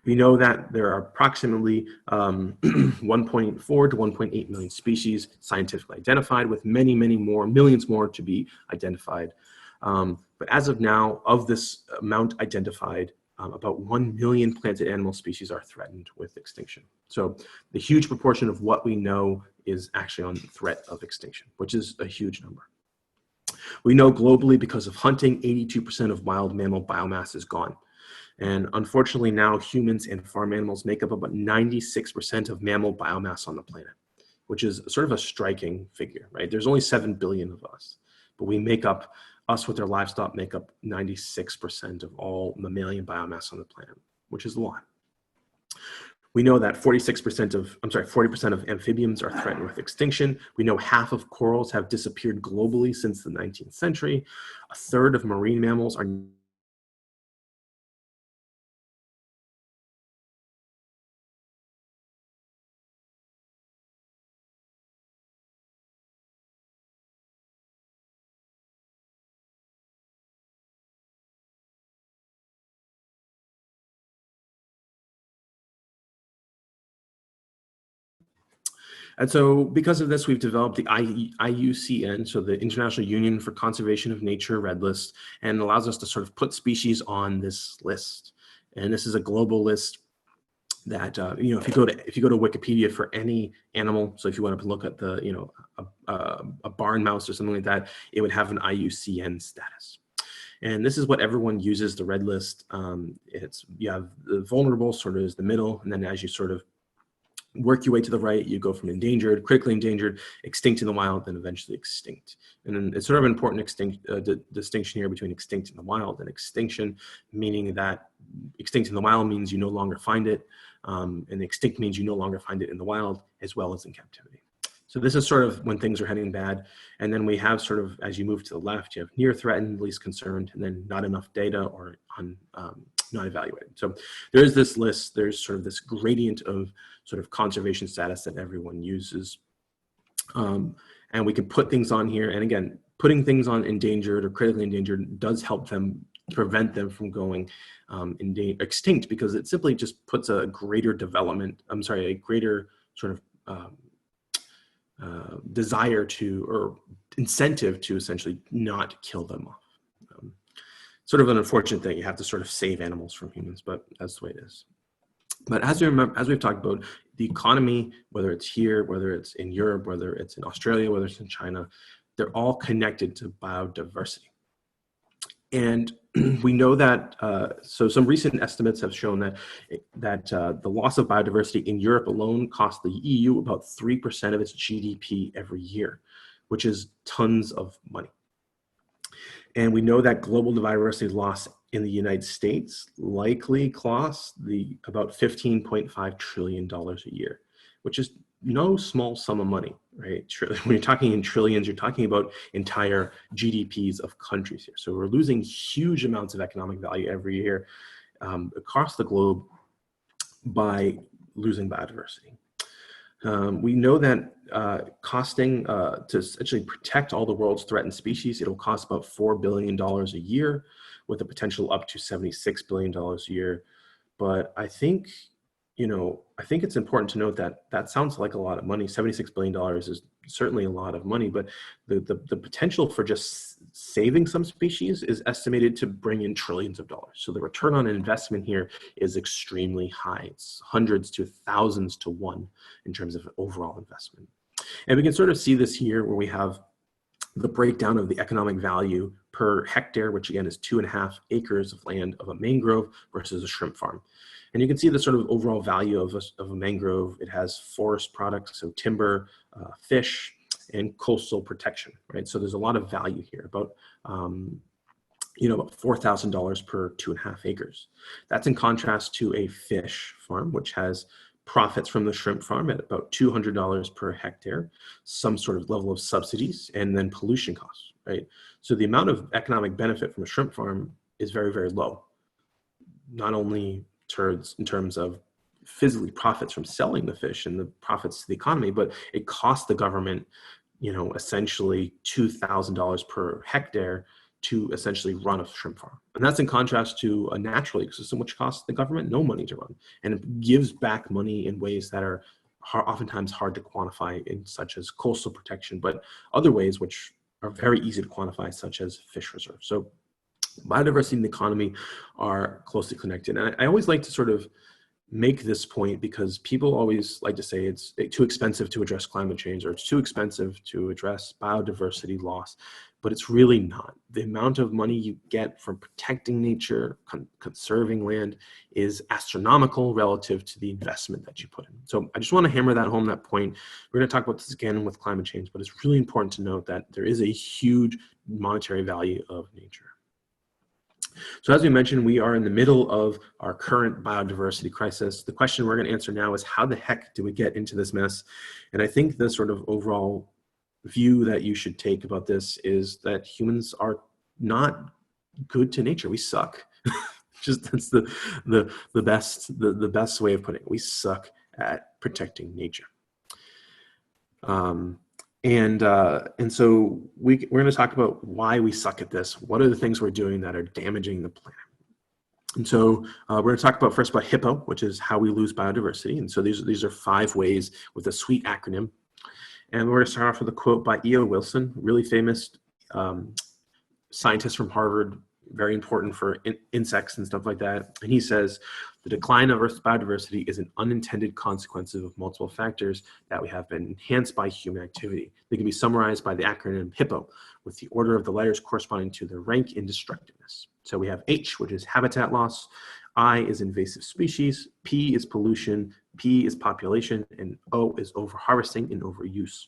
We know that there are approximately 1.4 to 1.8 million species scientifically identified, with many, many more, millions more to be identified. But as of now, of this amount identified, about 1 million plant and animal species are threatened with extinction. So the huge proportion of what we know is actually on the threat of extinction, which is a huge number. We know globally, because of hunting, 82% of wild mammal biomass is gone. And unfortunately now humans and farm animals make up about 96% of mammal biomass on the planet, which is sort of a striking figure, right? There's only 7 billion of us, but us with our livestock make up 96% of all mammalian biomass on the planet, which is a lot. We know that 40% of amphibians are threatened with extinction. We know half of corals have disappeared globally since the 19th century. A third of marine mammals are And so because of this, we've developed the IUCN, so the International Union for Conservation of Nature Red List, and allows us to sort of put species on this list. And this is a global list that, if you go to Wikipedia for any animal, so if you want to look at the, a barn mouse or something like that, it would have an IUCN status. And this is what everyone uses, the red list. You have the vulnerable sort of is the middle, and then as you sort of work your way to the right, you go from endangered, critically endangered, extinct in the wild, then eventually extinct. And then it's sort of an important distinction here between extinct in the wild and extinction, meaning that extinct in the wild means you no longer find it, and extinct means you no longer find it in the wild as well as in captivity. So this is sort of when things are heading bad. And then we have sort of, as you move to the left, you have near threatened, least concerned, and then not enough data or not evaluated. So there is this list, there's sort of this gradient of sort of conservation status that everyone uses. And we can put things on here. And again, putting things on endangered or critically endangered does help them, prevent them from going extinct, because it simply just puts a greater a greater sort of desire to, or incentive to essentially not kill them off. sort of an unfortunate thing. You have to sort of save animals from humans, but that's the way it is. But as we've talked about, the economy, whether it's here, whether it's in Europe, whether it's in Australia, whether it's in China, they're all connected to biodiversity. And we know that, so some recent estimates have shown that the loss of biodiversity in Europe alone costs the EU about 3% of its GDP every year, which is tons of money. And we know that global biodiversity loss in the United States likely costs about $15.5 trillion a year, which is no small sum of money, right? When you're talking in trillions, you're talking about entire GDPs of countries here. So we're losing huge amounts of economic value every year across the globe by losing biodiversity. We know that costing to essentially protect all the world's threatened species, it'll cost about $4 billion a year, with a potential up to $76 billion a year. But I think, I think it's important to note that that sounds like a lot of money. $76 billion is certainly a lot of money, but the potential for just saving some species is estimated to bring in trillions of dollars. So the return on investment here is extremely high. It's hundreds to thousands to one in terms of overall investment. And we can sort of see this here where we have the breakdown of the economic value per hectare, which again is 2.5 acres of land of a mangrove versus a shrimp farm. And you can see the sort of overall value of a mangrove. It has forest products, so timber, fish, and coastal protection, right? So there's a lot of value here, about about $4,000 per 2.5 acres. That's in contrast to a fish farm, which has profits from the shrimp farm at about $200 per hectare, some sort of level of subsidies, and then pollution costs, right? So the amount of economic benefit from a shrimp farm is very, very low. Not only in terms of physically profits from selling the fish and the profits to the economy, but it costs the government, essentially $2,000 per hectare to essentially run a shrimp farm. And that's in contrast to a natural ecosystem, which costs the government no money to run. And it gives back money in ways that are oftentimes hard to quantify, such as coastal protection, but other ways which are very easy to quantify, such as fish reserves. So biodiversity and the economy are closely connected. And I always like to sort of make this point because people always like to say it's too expensive to address climate change, or it's too expensive to address biodiversity loss, but it's really not. The amount of money you get from protecting nature, conserving land is astronomical relative to the investment that you put in. So I just want to hammer that home, that point. We're going to talk about this again with climate change, but it's really important to note that there is a huge monetary value of nature. So as we mentioned, we are in the middle of our current biodiversity crisis. The question we're going to answer now is, how the heck do we get into this mess? And I think the sort of overall view that you should take about this is that humans are not good to nature. We suck. Just that's the best way of putting it. We suck at protecting nature. And so we're going to talk about why we suck at this. What are the things we're doing that are damaging the planet? And so we're going to talk about first about HIPPO, which is how we lose biodiversity. And so these are 5 ways with a sweet acronym. And we're going to start off with a quote by E.O. Wilson, really famous scientist from Harvard, very important for insects and stuff like that. And he says, the decline of Earth's biodiversity is an unintended consequence of multiple factors that we have been enhanced by human activity. They can be summarized by the acronym HIPPO, with the order of the letters corresponding to their rank in destructiveness. So we have H, which is habitat loss, I is invasive species, P is pollution, P is population, and O is overharvesting and overuse.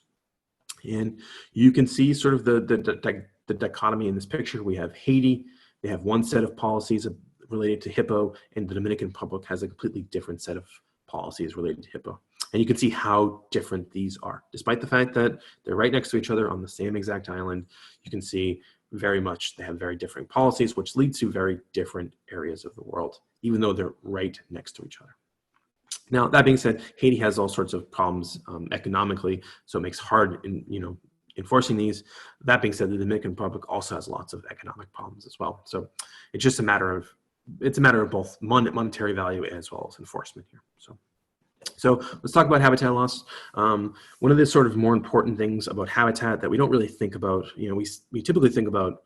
And you can see sort of the dichotomy in this picture. We have Haiti. They have one set of policies related to HIPPO, and the Dominican Republic has a completely different set of policies related to HIPPO. And you can see how different these are. Despite the fact that they're right next to each other on the same exact island, you can see very much they have very different policies, which leads to very different areas of the world, even though they're right next to each other. Now, that being said, Haiti has all sorts of problems economically, so it makes hard enforcing these. That being said, the Dominican Republic also has lots of economic problems as well. So it's just a matter of both monetary value as well as enforcement here. So let's talk about habitat loss. One of the sort of more important things about habitat that we don't really think about, we typically think about,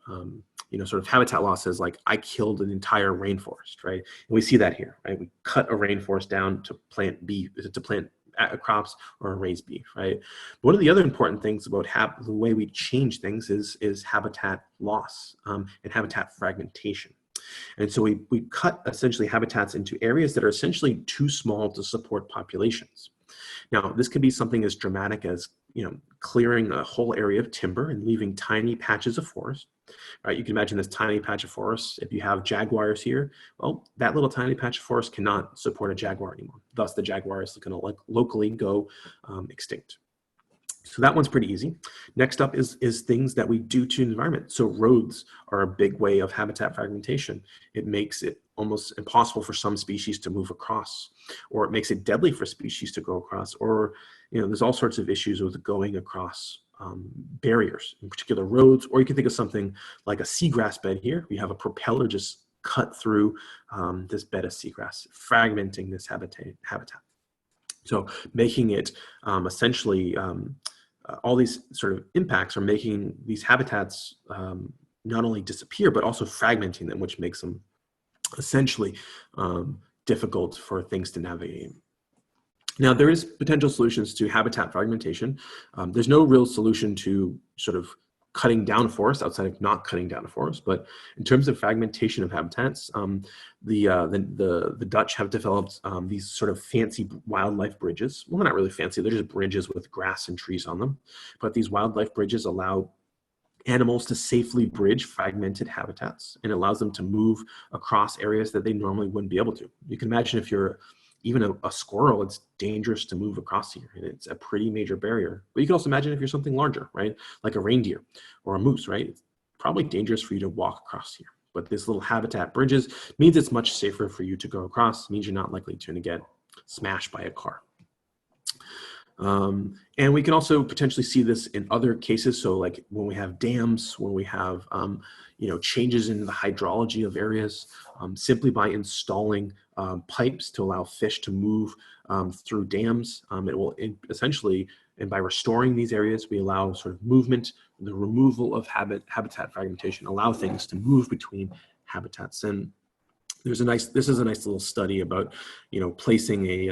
sort of habitat loss as like I killed an entire rainforest, right? And we see that here, right? We cut a rainforest down to plant beef, to plant crops or raise beef, right? But one of the other important things about the way we change things is habitat loss and habitat fragmentation. And so we cut essentially habitats into areas that are essentially too small to support populations. Now, this can be something as dramatic as clearing a whole area of timber and leaving tiny patches of forest. Right? You can imagine this tiny patch of forest. If you have jaguars here, well, that little tiny patch of forest cannot support a jaguar anymore. Thus, the jaguar is going to locally go extinct. So that one's pretty easy. Next up is things that we do to the environment. So roads are a big way of habitat fragmentation. It makes it almost impossible for some species to move across, or it makes it deadly for species to go across, or there's all sorts of issues with going across barriers, in particular roads, or you can think of something like a seagrass bed here. We have a propeller just cut through this bed of seagrass, fragmenting this habitat. So making it essentially, all these sort of impacts are making these habitats not only disappear, but also fragmenting them, which makes them essentially difficult for things to navigate. Now, there is potential solutions to habitat fragmentation. There's no real solution to sort of cutting down forests outside of not cutting down a forest, but in terms of fragmentation of habitats, the Dutch have developed these sort of fancy wildlife bridges. Well, they're not really fancy, they're just bridges with grass and trees on them. But these wildlife bridges allow animals to safely bridge fragmented habitats, and allows them to move across areas that they normally wouldn't be able to. You can imagine if you're even a squirrel, it's dangerous to move across here, and it's a pretty major barrier. But you can also imagine if you're something larger, right? Like a reindeer or a moose, right? It's probably dangerous for you to walk across here. But this little habitat bridges means it's much safer for you to go across, means you're not likely to get smashed by a car. And we can also potentially see this in other cases. So like when we have dams, when we have changes in the hydrology of areas, simply by installing pipes to allow fish to move through dams, it will essentially, and by restoring these areas, we allow sort of movement, the removal of habitat fragmentation, allow things to move between habitats. And this is a nice little study about, placing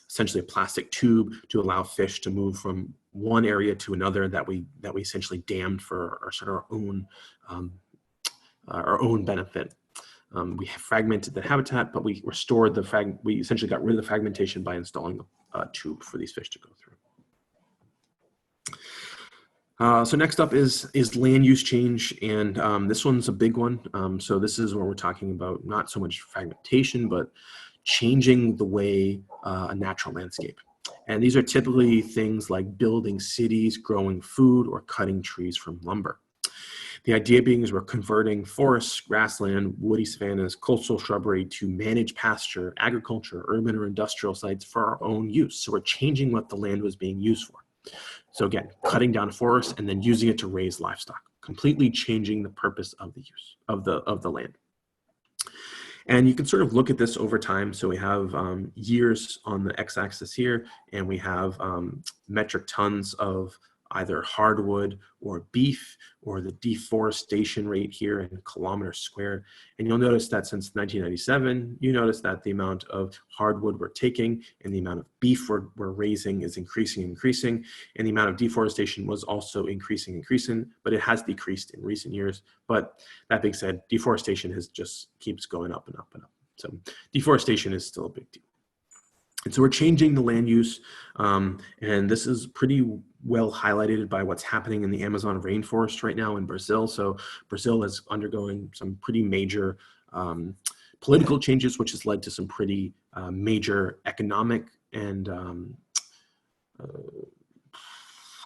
essentially a plastic tube to allow fish to move from one area to another that we essentially dammed for our own benefit. We have fragmented the habitat, but we restored we essentially got rid of the fragmentation by installing a tube for these fish to go through. So next up is land use change, and this one's a big one. So this is where we're talking about not so much fragmentation, but changing the way a natural landscape. And these are typically things like building cities, growing food, or cutting trees from lumber. The idea being is we're converting forests, grassland, woody savannas, coastal shrubbery to manage pasture, agriculture, urban or industrial sites for our own use. So we're changing what the land was being used for. So again, cutting down a forest and then using it to raise livestock, completely changing the purpose of the use of the land. And you can sort of look at this over time. So we have years on the x-axis here, and we have metric tons of either hardwood or beef, or the deforestation rate here in kilometers squared. And you'll notice that since 1997, you notice that the amount of hardwood we're taking and the amount of beef we're raising is increasing, and the amount of deforestation was also increasing, but it has decreased in recent years. But that being said, deforestation just keeps going up and up and up. So deforestation is still a big deal. And so we're changing the land use, and this is pretty well highlighted by what's happening in the Amazon rainforest right now in Brazil. So Brazil is undergoing some pretty major political changes, which has led to some pretty major economic and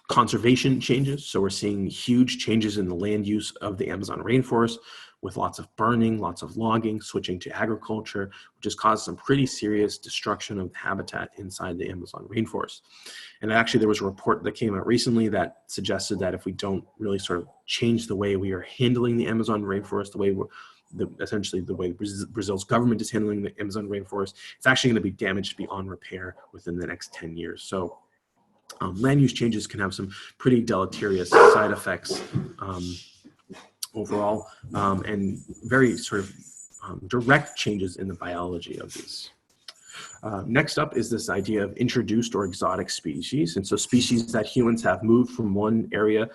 conservation changes. So we're seeing huge changes in the land use of the Amazon rainforest, with lots of burning, lots of logging, switching to agriculture, which has caused some pretty serious destruction of habitat inside the Amazon rainforest. And actually there was a report that came out recently that suggested that if we don't really sort of change the way we are handling the Amazon rainforest, essentially the way Brazil's government is handling the Amazon rainforest, it's actually going to be damaged beyond repair within the next 10 years. So land use changes can have some pretty deleterious side effects overall, and very sort of direct changes in the biology of these. Next up is this idea of introduced or exotic species. And so species that humans have moved from one area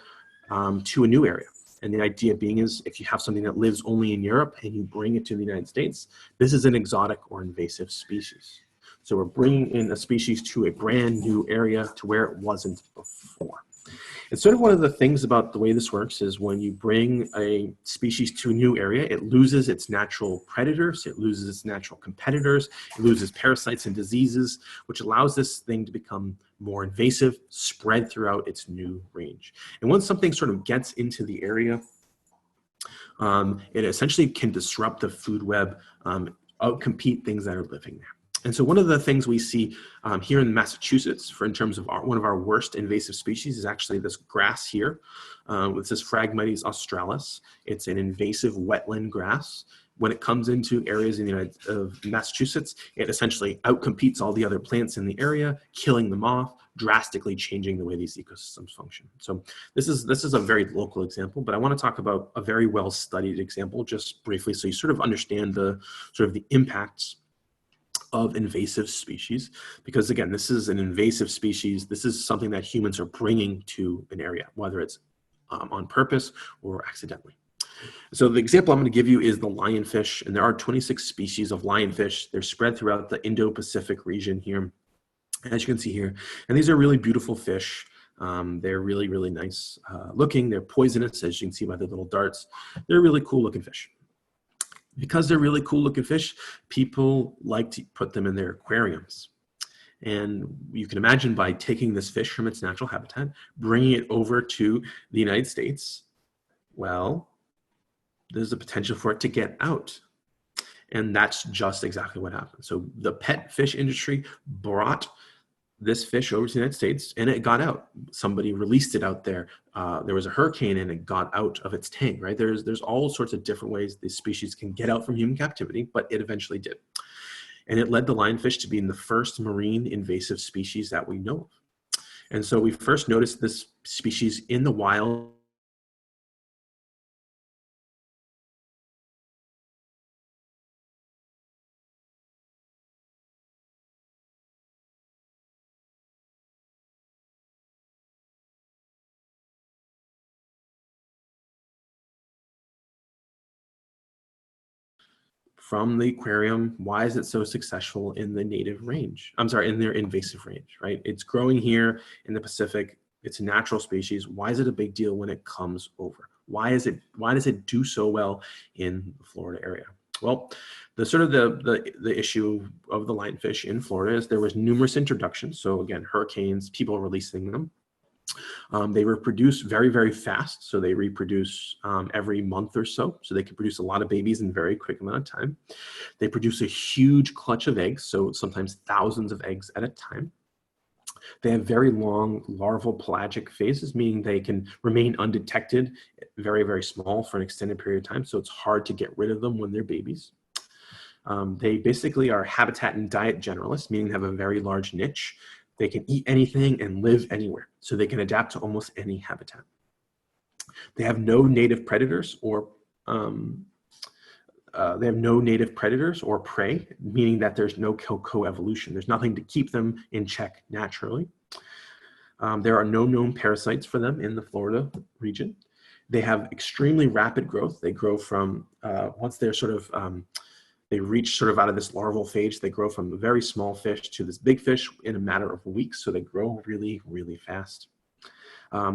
to a new area. And the idea being is if you have something that lives only in Europe and you bring it to the United States, this is an exotic or invasive species. So we're bringing in a species to a brand new area to where it wasn't before. And sort of one of the things about the way this works is when you bring a species to a new area, it loses its natural predators, it loses its natural competitors, it loses parasites and diseases, which allows this thing to become more invasive, spread throughout its new range. And once something sort of gets into the area, it essentially can disrupt the food web, outcompete things that are living there. And so one of the things we see here in Massachusetts in terms of one of our worst invasive species is actually this grass here. This is Phragmites australis. It's an invasive wetland grass. When it comes into areas in the Massachusetts, it essentially outcompetes all the other plants in the area, killing them off, drastically changing the way these ecosystems function. So this is a very local example, but I want to talk about a very well-studied example just briefly so you sort of understand the impacts of invasive species, because again, this is an invasive species. This is something that humans are bringing to an area, whether it's on purpose or accidentally. So the example I'm going to give you is the lionfish, and there are 26 species of lionfish. They're spread throughout the Indo-Pacific region here, as you can see here. And these are really beautiful fish. They're really, really nice looking. They're poisonous, as you can see by the little darts. They're really cool looking fish. Because they're really cool looking fish, people like to put them in their aquariums. And you can imagine by taking this fish from its natural habitat, bringing it over to the United States, well, there's a potential for it to get out. And that's just exactly what happened. So the pet fish industry brought this fish over to the United States and it got out. Somebody released it out there. There was a hurricane and it got out of its tank, right? There's all sorts of different ways this species can get out from human captivity, but it eventually did. And it led the lionfish to being the first marine invasive species that we know of. And so we first noticed this species in the wild from the aquarium. Why is it so successful in the native range? I'm sorry, in their invasive range, right? It's growing here in the Pacific. It's a natural species. Why is it a big deal when it comes over? Why does it do so well in the Florida area? Well, the issue of the lionfish in Florida is there was numerous introductions. So again, hurricanes, people releasing them. They reproduce very, very fast. So they reproduce every month or so. So they can produce a lot of babies in a very quick amount of time. They produce a huge clutch of eggs. So sometimes thousands of eggs at a time. They have very long larval pelagic phases, meaning they can remain undetected, very, very small for an extended period of time. So it's hard to get rid of them when they're babies. They basically are habitat and diet generalists, meaning they have a very large niche. They can eat anything and live anywhere, so they can adapt to almost any habitat. They have no native predators or prey, meaning that there's no co-evolution. There's nothing to keep them in check naturally. There are no known parasites for them in the Florida region. They have extremely rapid growth. They grow from once they're they reach sort of out of this larval phase, they grow from a very small fish to this big fish in a matter of weeks. So they grow really, really fast.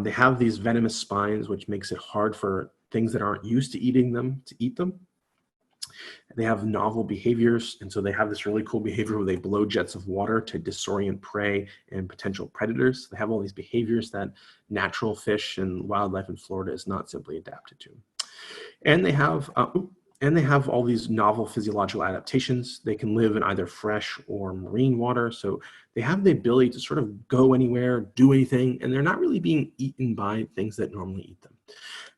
They have these venomous spines, which makes it hard for things that aren't used to eating them to eat them. They have novel behaviors. And so they have this really cool behavior where they blow jets of water to disorient prey and potential predators. They have all these behaviors that natural fish and wildlife in Florida is not simply adapted to. And they have all these novel physiological adaptations. They can live in either fresh or marine water. So they have the ability to sort of go anywhere, do anything, and they're not really being eaten by things that normally eat them.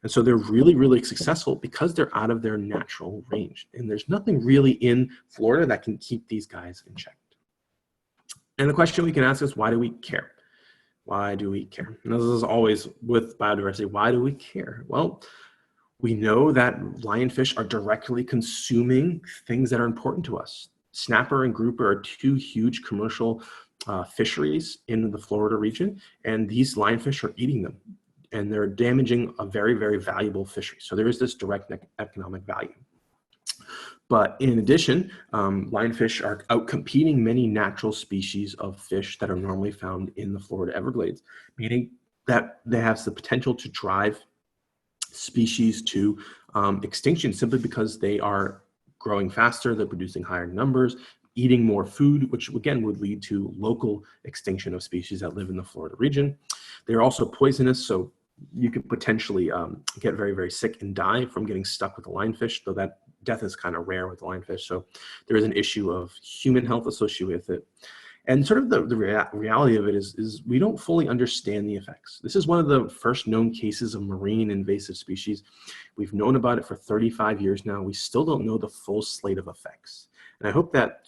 And so they're really, really successful because they're out of their natural range. And there's nothing really in Florida that can keep these guys in check. And the question we can ask is, why do we care? Why do we care? And this is always with biodiversity, why do we care? Well, We know that lionfish are directly consuming things that are important to us. Snapper and grouper are two huge commercial fisheries in the Florida region, and these lionfish are eating them, and they're damaging a very, very valuable fishery. So there is this direct economic value. But in addition, lionfish are outcompeting many natural species of fish that are normally found in the Florida Everglades, meaning that they have the potential to drive species to extinction simply because they are growing faster, they're producing higher numbers, eating more food, which again would lead to local extinction of species that live in the Florida region. They're also poisonous, so you could potentially get very, very sick and die from getting stuck with a lionfish, though that death is kind of rare with lionfish. So there is an issue of human health associated with it. And sort of the reality of it is we don't fully understand the effects. This is one of the first known cases of marine invasive species. We've known about it for 35 years now. We still don't know the full slate of effects. And I hope that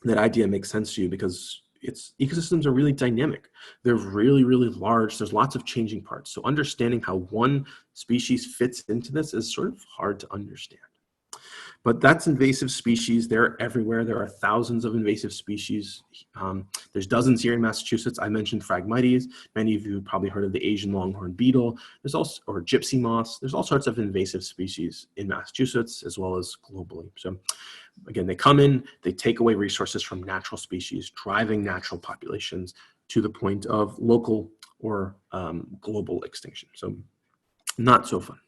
that idea makes sense to you, because ecosystems are really dynamic. They're really, really large. There's lots of changing parts. So understanding how one species fits into this is sort of hard to understand. But that's invasive species. They're everywhere. There are thousands of invasive species. There's dozens here in Massachusetts. I mentioned Phragmites. Many of you have probably heard of the Asian longhorn beetle. There's also, or gypsy moths. There's all sorts of invasive species in Massachusetts as well as globally. So again, they come in, they take away resources from natural species, driving natural populations to the point of local or global extinction. So not so fun.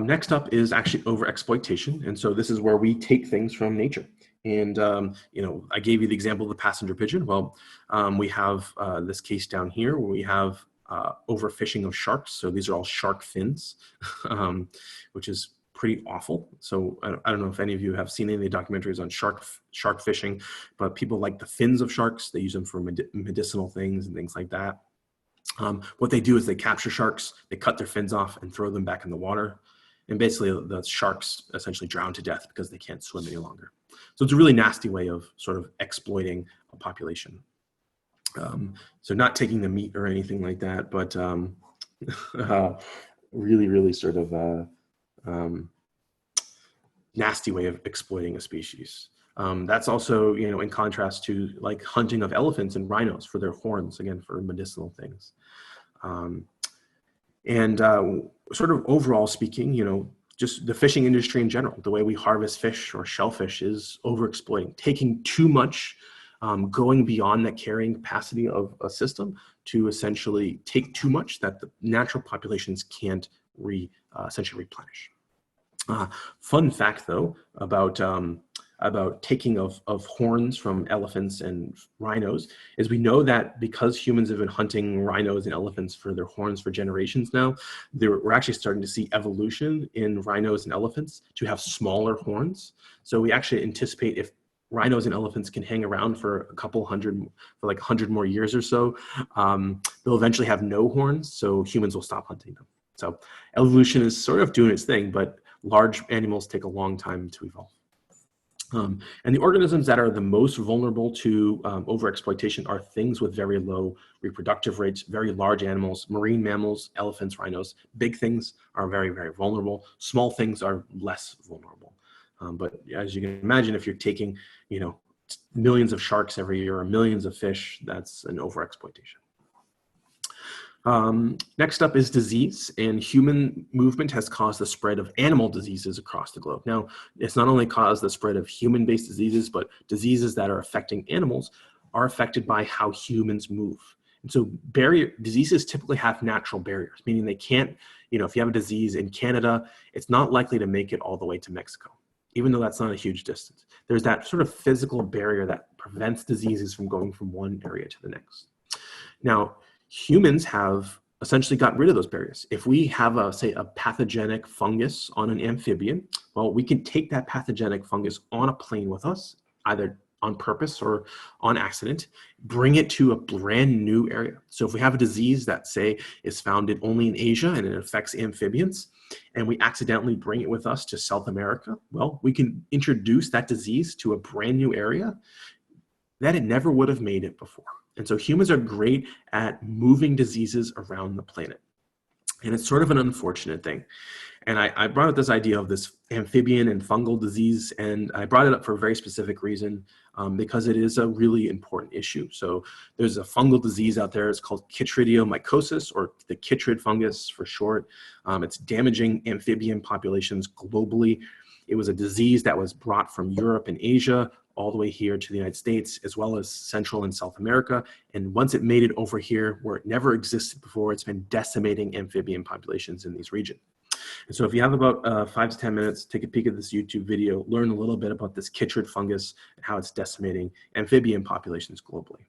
Next up is actually overexploitation. And so this is where we take things from nature. And, you know, I gave you the example of the passenger pigeon. Well, we have this case down here where we have overfishing of sharks. So these are all shark fins, which is pretty awful. So I don't know if any of you have seen any of the documentaries on shark fishing, but people like the fins of sharks. They use them for medicinal things and things like that. What they do is they capture sharks, they cut their fins off and throw them back in the water. And basically the sharks essentially drown to death because they can't swim any longer. So it's a really nasty way of sort of exploiting a population. So not taking the meat or anything like that, but really, really sort of nasty way of exploiting a species. That's also, you know, in contrast to like hunting of elephants and rhinos for their horns, again, for medicinal things. Sort of overall speaking, you know, just the fishing industry in general, the way we harvest fish or shellfish is overexploiting, taking too much, going beyond that carrying capacity of a system to essentially take too much that the natural populations can't essentially replenish. Fun fact, though, about taking of horns from elephants and rhinos is we know that because humans have been hunting rhinos and elephants for their horns for generations now, we're actually starting to see evolution in rhinos and elephants to have smaller horns. So we actually anticipate if rhinos and elephants can hang around for like 100 more years or so, they'll eventually have no horns, so humans will stop hunting them. So evolution is sort of doing its thing, but large animals take a long time to evolve. And the organisms that are the most vulnerable to overexploitation are things with very low reproductive rates, very large animals, marine mammals, elephants, rhinos. Big things are very, very vulnerable. Small things are less vulnerable. But as you can imagine, if you're taking, you know, millions of sharks every year or millions of fish, that's an overexploitation. Next up is disease, and human movement has caused the spread of animal diseases across the globe. Now, it's not only caused the spread of human-based diseases, but diseases that are affecting animals are affected by how humans move. And so diseases typically have natural barriers, meaning they can't, you know, if you have a disease in Canada, it's not likely to make it all the way to Mexico, even though that's not a huge distance. There's that sort of physical barrier that prevents diseases from going from one area to the next. Now, humans have essentially got rid of those barriers. If we have say a pathogenic fungus on an amphibian, well, we can take that pathogenic fungus on a plane with us, either on purpose or on accident, bring it to a brand new area. So if we have a disease that, say, is found only in Asia and it affects amphibians, and we accidentally bring it with us to South America, well, we can introduce that disease to a brand new area that it never would have made it before. And so humans are great at moving diseases around the planet. And it's sort of an unfortunate thing. And I brought up this idea of this amphibian and fungal disease, and I brought it up for a very specific reason, because it is a really important issue. So there's a fungal disease out there. It's called chytridiomycosis, or the chytrid fungus for short. It's damaging amphibian populations globally. It was a disease that was brought from Europe and Asia all the way here to the United States, as well as Central and South America. And once it made it over here where it never existed before, it's been decimating amphibian populations in these regions. And so if you have about 5 to 10 minutes, take a peek at this YouTube video, learn a little bit about this chytrid fungus and how it's decimating amphibian populations globally.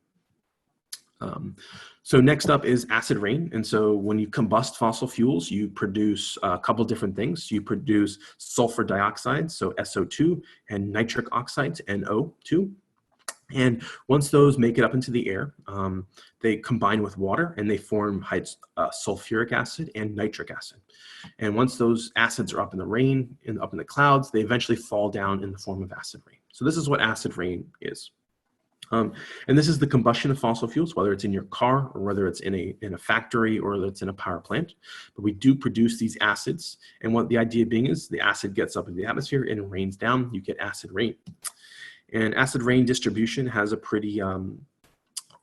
So next up is acid rain. And so when you combust fossil fuels, you produce a couple different things. You produce sulfur dioxide, so SO2, and nitric oxides, NO2. And once those make it up into the air, they combine with water and they form sulfuric acid and nitric acid. And once those acids are up in the rain and up in the clouds, they eventually fall down in the form of acid rain. So this is what acid rain is. And this is the combustion of fossil fuels, whether it's in your car or whether it's in a factory or whether it's in a power plant. But we do produce these acids. And what the idea being is the acid gets up in the atmosphere and it rains down. You get acid rain. And acid rain distribution has a pretty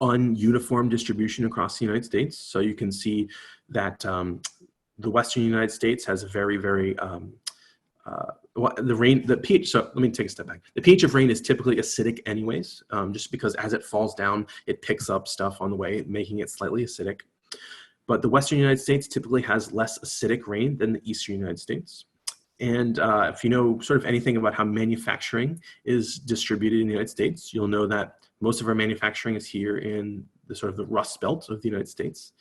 ununiform distribution across the United States. So you can see that the Western United States has a very, very the pH, so let me take a step back. The pH of rain is typically acidic anyways, just because as it falls down, it picks up stuff on the way, making it slightly acidic. But the Western United States typically has less acidic rain than the Eastern United States. And if you know sort of anything about how manufacturing is distributed in the United States, you'll know that most of our manufacturing is here in the sort of the Rust Belt of the United States.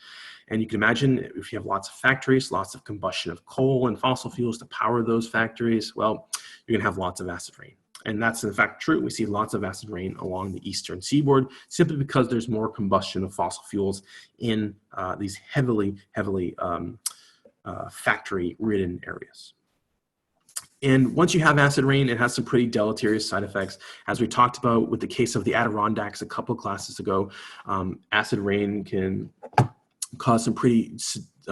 And you can imagine if you have lots of factories, lots of combustion of coal and fossil fuels to power those factories, well, you're gonna have lots of acid rain. And that's in fact true. We see lots of acid rain along the eastern seaboard simply because there's more combustion of fossil fuels in these heavily factory-ridden areas. And once you have acid rain, it has some pretty deleterious side effects. As we talked about with the case of the Adirondacks a couple of classes ago, acid rain can cause some pretty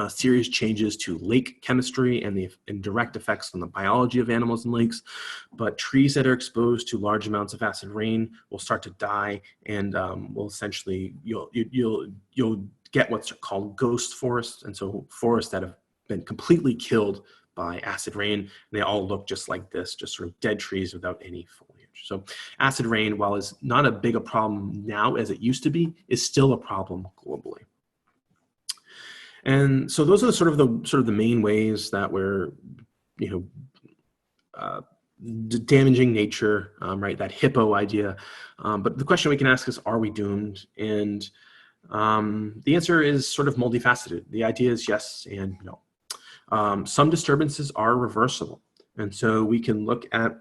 serious changes to lake chemistry and the indirect effects on the biology of animals in lakes. But trees that are exposed to large amounts of acid rain will start to die, and will essentially you'll get what's called ghost forests, and so forests that have been completely killed by acid rain. And they all look just like this, just sort of dead trees without any foliage. So acid rain, while is not as big a problem now as it used to be, is still a problem globally. And so those are sort of the main ways that we're, damaging nature, right? That hippo idea. But the question we can ask is, are we doomed? And the answer is sort of multifaceted. The idea is yes and no. Some disturbances are reversible. And so we can look at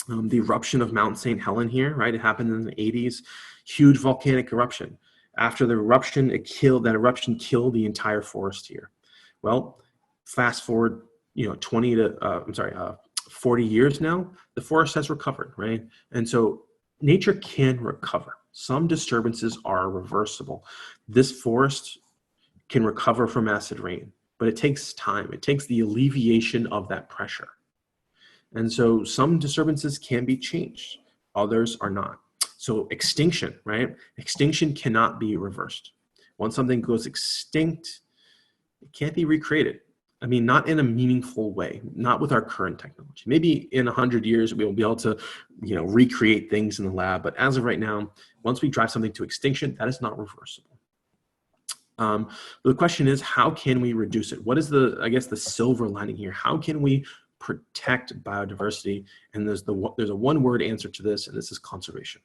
the eruption of Mount St. Helen here, right? It happened in the 80s, huge volcanic eruption. After the eruption, that eruption killed the entire forest here. Well, fast forward, 40 years now, the forest has recovered, right? And so nature can recover. Some disturbances are reversible. This forest can recover from acid rain, but it takes time. It takes the alleviation of that pressure. And so some disturbances can be changed, others are not. So extinction, right? Extinction cannot be reversed. Once something goes extinct, it can't be recreated. I mean, not in a meaningful way, not with our current technology. Maybe in 100 years, we'll be able to, recreate things in the lab. But as of right now, once we drive something to extinction, that is not reversible. The question is, how can we reduce it? What is the silver lining here? How can we protect biodiversity? And there's a one-word answer to this, and this is conservation.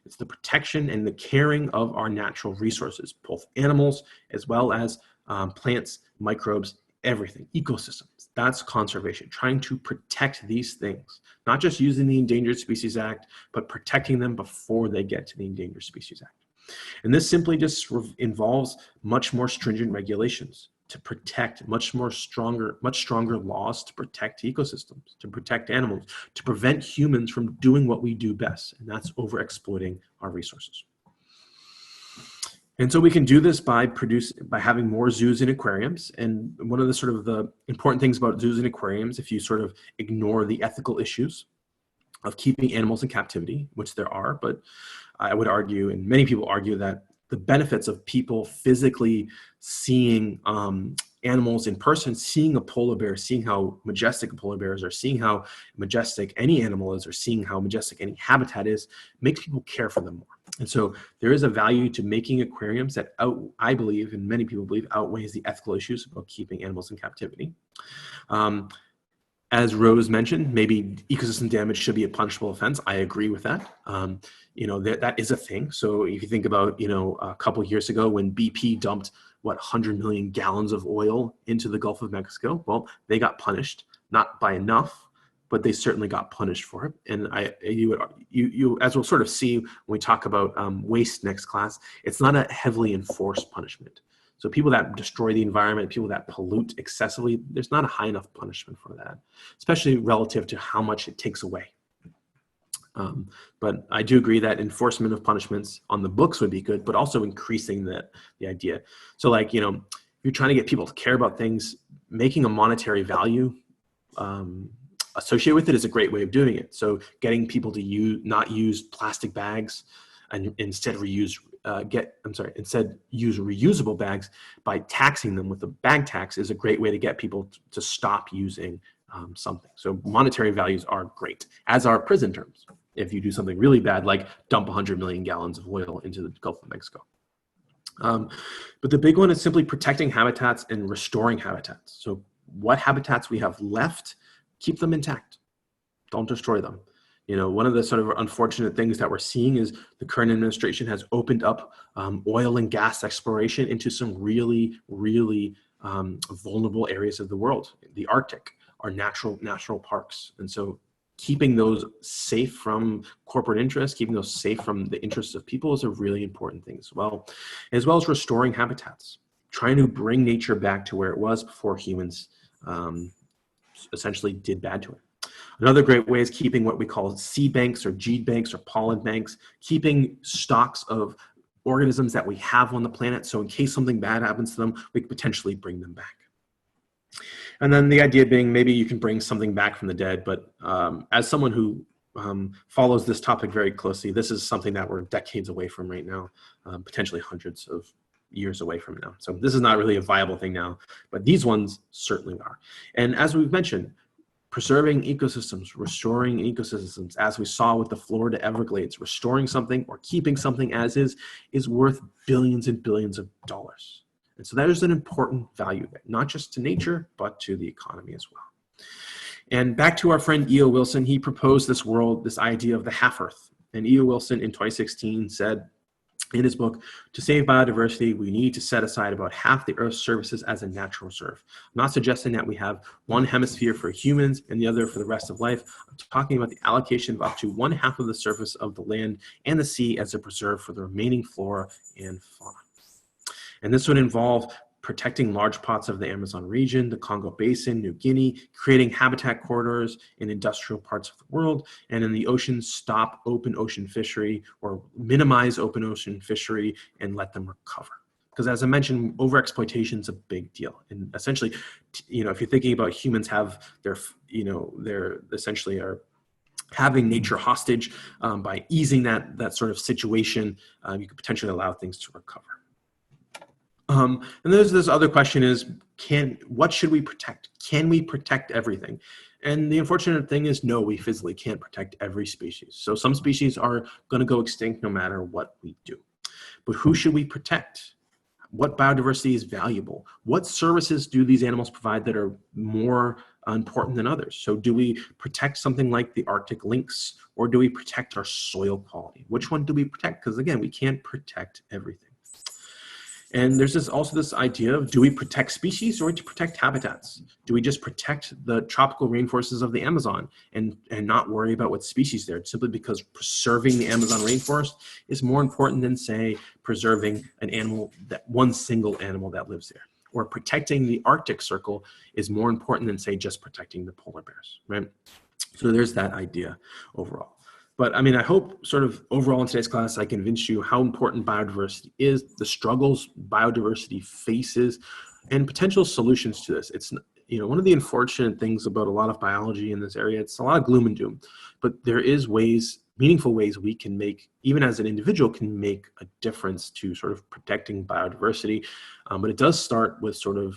It's the protection and the caring of our natural resources, both animals as well as plants, microbes, everything, ecosystems. That's conservation, trying to protect these things, not just using the Endangered Species Act, but protecting them before they get to the Endangered Species Act. And this simply just involves much more stringent regulations to protect, much stronger laws to protect ecosystems, to protect animals, to prevent humans from doing what we do best, and that's overexploiting our resources. And so we can do this by having more zoos and aquariums. And one of the sort of the important things about zoos and aquariums, if you sort of ignore the ethical issues of keeping animals in captivity, which there are, but I would argue, and many people argue, that the benefits of people physically seeing animals in person, seeing a polar bear, seeing how majestic a polar bear is, or seeing how majestic any animal is, or seeing how majestic any habitat is, makes people care for them more. And so there is a value to making aquariums that I believe, and many people believe, outweighs the ethical issues about keeping animals in captivity. As Rose mentioned, maybe ecosystem damage should be a punishable offense. I agree with that. That is a thing. So if you think about, a couple of years ago when BP dumped, 100 million gallons of oil into the Gulf of Mexico, well, they got punished, not by enough, but they certainly got punished for it. And you as we'll sort of see when we talk about waste next class, it's not a heavily enforced punishment. So people that destroy the environment, people that pollute excessively, there's not a high enough punishment for that, especially relative to how much it takes away. But I do agree that enforcement of punishments on the books would be good, but also increasing the idea. So like, if you're trying to get people to care about things, making a monetary value associated with it is a great way of doing it. So getting people to not use plastic bags and instead use reusable bags by taxing them with a bag tax is a great way to get people to stop using something. So monetary values are great, as are prison terms. If you do something really bad, like dump 100 million gallons of oil into the Gulf of Mexico. But the big one is simply protecting habitats and restoring habitats. So what habitats we have left, keep them intact. Don't destroy them. One of the sort of unfortunate things that we're seeing is the current administration has opened up oil and gas exploration into some really, really vulnerable areas of the world. The Arctic are natural parks. And so keeping those safe from corporate interests, keeping those safe from the interests of people is a really important thing as well as restoring habitats, trying to bring nature back to where it was before humans essentially did bad to it. Another great way is keeping what we call seed banks or seed banks or pollen banks, keeping stocks of organisms that we have on the planet. So in case something bad happens to them, we could potentially bring them back. And then the idea being maybe you can bring something back from the dead, but as someone who follows this topic very closely, this is something that we're decades away from right now, potentially hundreds of years away from now. So this is not really a viable thing now, but these ones certainly are. And as we've mentioned, preserving ecosystems, restoring ecosystems, as we saw with the Florida Everglades, restoring something or keeping something as is worth billions and billions of dollars. And so that is an important value there, not just to nature, but to the economy as well. And back to our friend E.O. Wilson, he proposed this idea of the half Earth. And E.O. Wilson in 2016 said in his book, to save biodiversity, we need to set aside about half the Earth's surfaces as a natural reserve. I'm not suggesting that we have one hemisphere for humans and the other for the rest of life. I'm talking about the allocation of up to 1/2 of the surface of the land and the sea as a preserve for the remaining flora and fauna. And this would involve protecting large parts of the Amazon region, the Congo Basin, New Guinea, creating habitat corridors in industrial parts of the world, and in the ocean, stop open ocean fishery or minimize open ocean fishery and let them recover. Because as I mentioned, overexploitation is a big deal. And essentially, if you're thinking about humans have they're essentially are having nature hostage, by easing that sort of situation, you could potentially allow things to recover. And there's this other question is, what should we protect? Can we protect everything? And the unfortunate thing is, no, we physically can't protect every species. So some species are going to go extinct no matter what we do. But who should we protect? What biodiversity is valuable? What services do these animals provide that are more important than others? So do we protect something like the Arctic lynx, or do we protect our soil quality? Which one do we protect? Because again, we can't protect everything. And there's also this idea of, do we protect species or to protect habitats? Do we just protect the tropical rainforests of the Amazon and not worry about what species there, simply because preserving the Amazon rainforest is more important than, say, preserving one single animal that lives there? Or protecting the Arctic Circle is more important than, say, just protecting the polar bears, right? So there's that idea overall. But I mean, I hope sort of overall in today's class, I convinced you how important biodiversity is, the struggles biodiversity faces, and potential solutions to this. It's, you know, one of the unfortunate things about a lot of biology in this area, it's a lot of gloom and doom, but there is ways, meaningful ways we can make, even as an individual, can make a difference to sort of protecting biodiversity. But it does start with sort of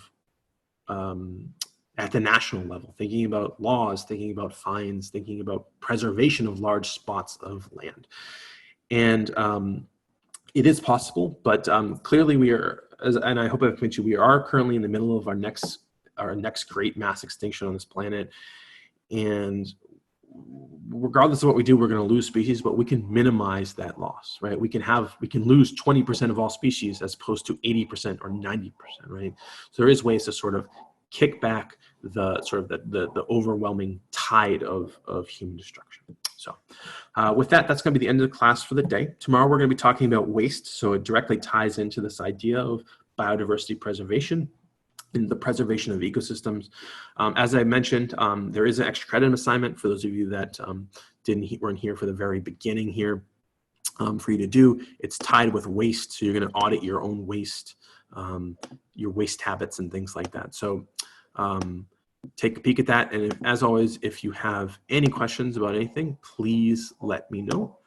at the national level, thinking about laws, thinking about fines, thinking about preservation of large spots of land. And it is possible, but clearly we are, and I hope I've convinced you, we are currently in the middle of our next great mass extinction on this planet. And regardless of what we do, we're going to lose species, but we can minimize that loss, right? We can lose 20% of all species as opposed to 80% or 90%, right? So there is ways to sort of kick back the overwhelming tide of human destruction. So with that, that's going to be the end of the class for the day. Tomorrow we're going to be talking about waste, so it directly ties into this idea of biodiversity preservation and the preservation of ecosystems. As I mentioned, there is an extra credit assignment for those of you that weren't here for the very beginning here for you to do. It's tied with waste, so you're going to audit your own waste, your waste habits and things like that. So take a peek at that. And as always, if you have any questions about anything, please let me know.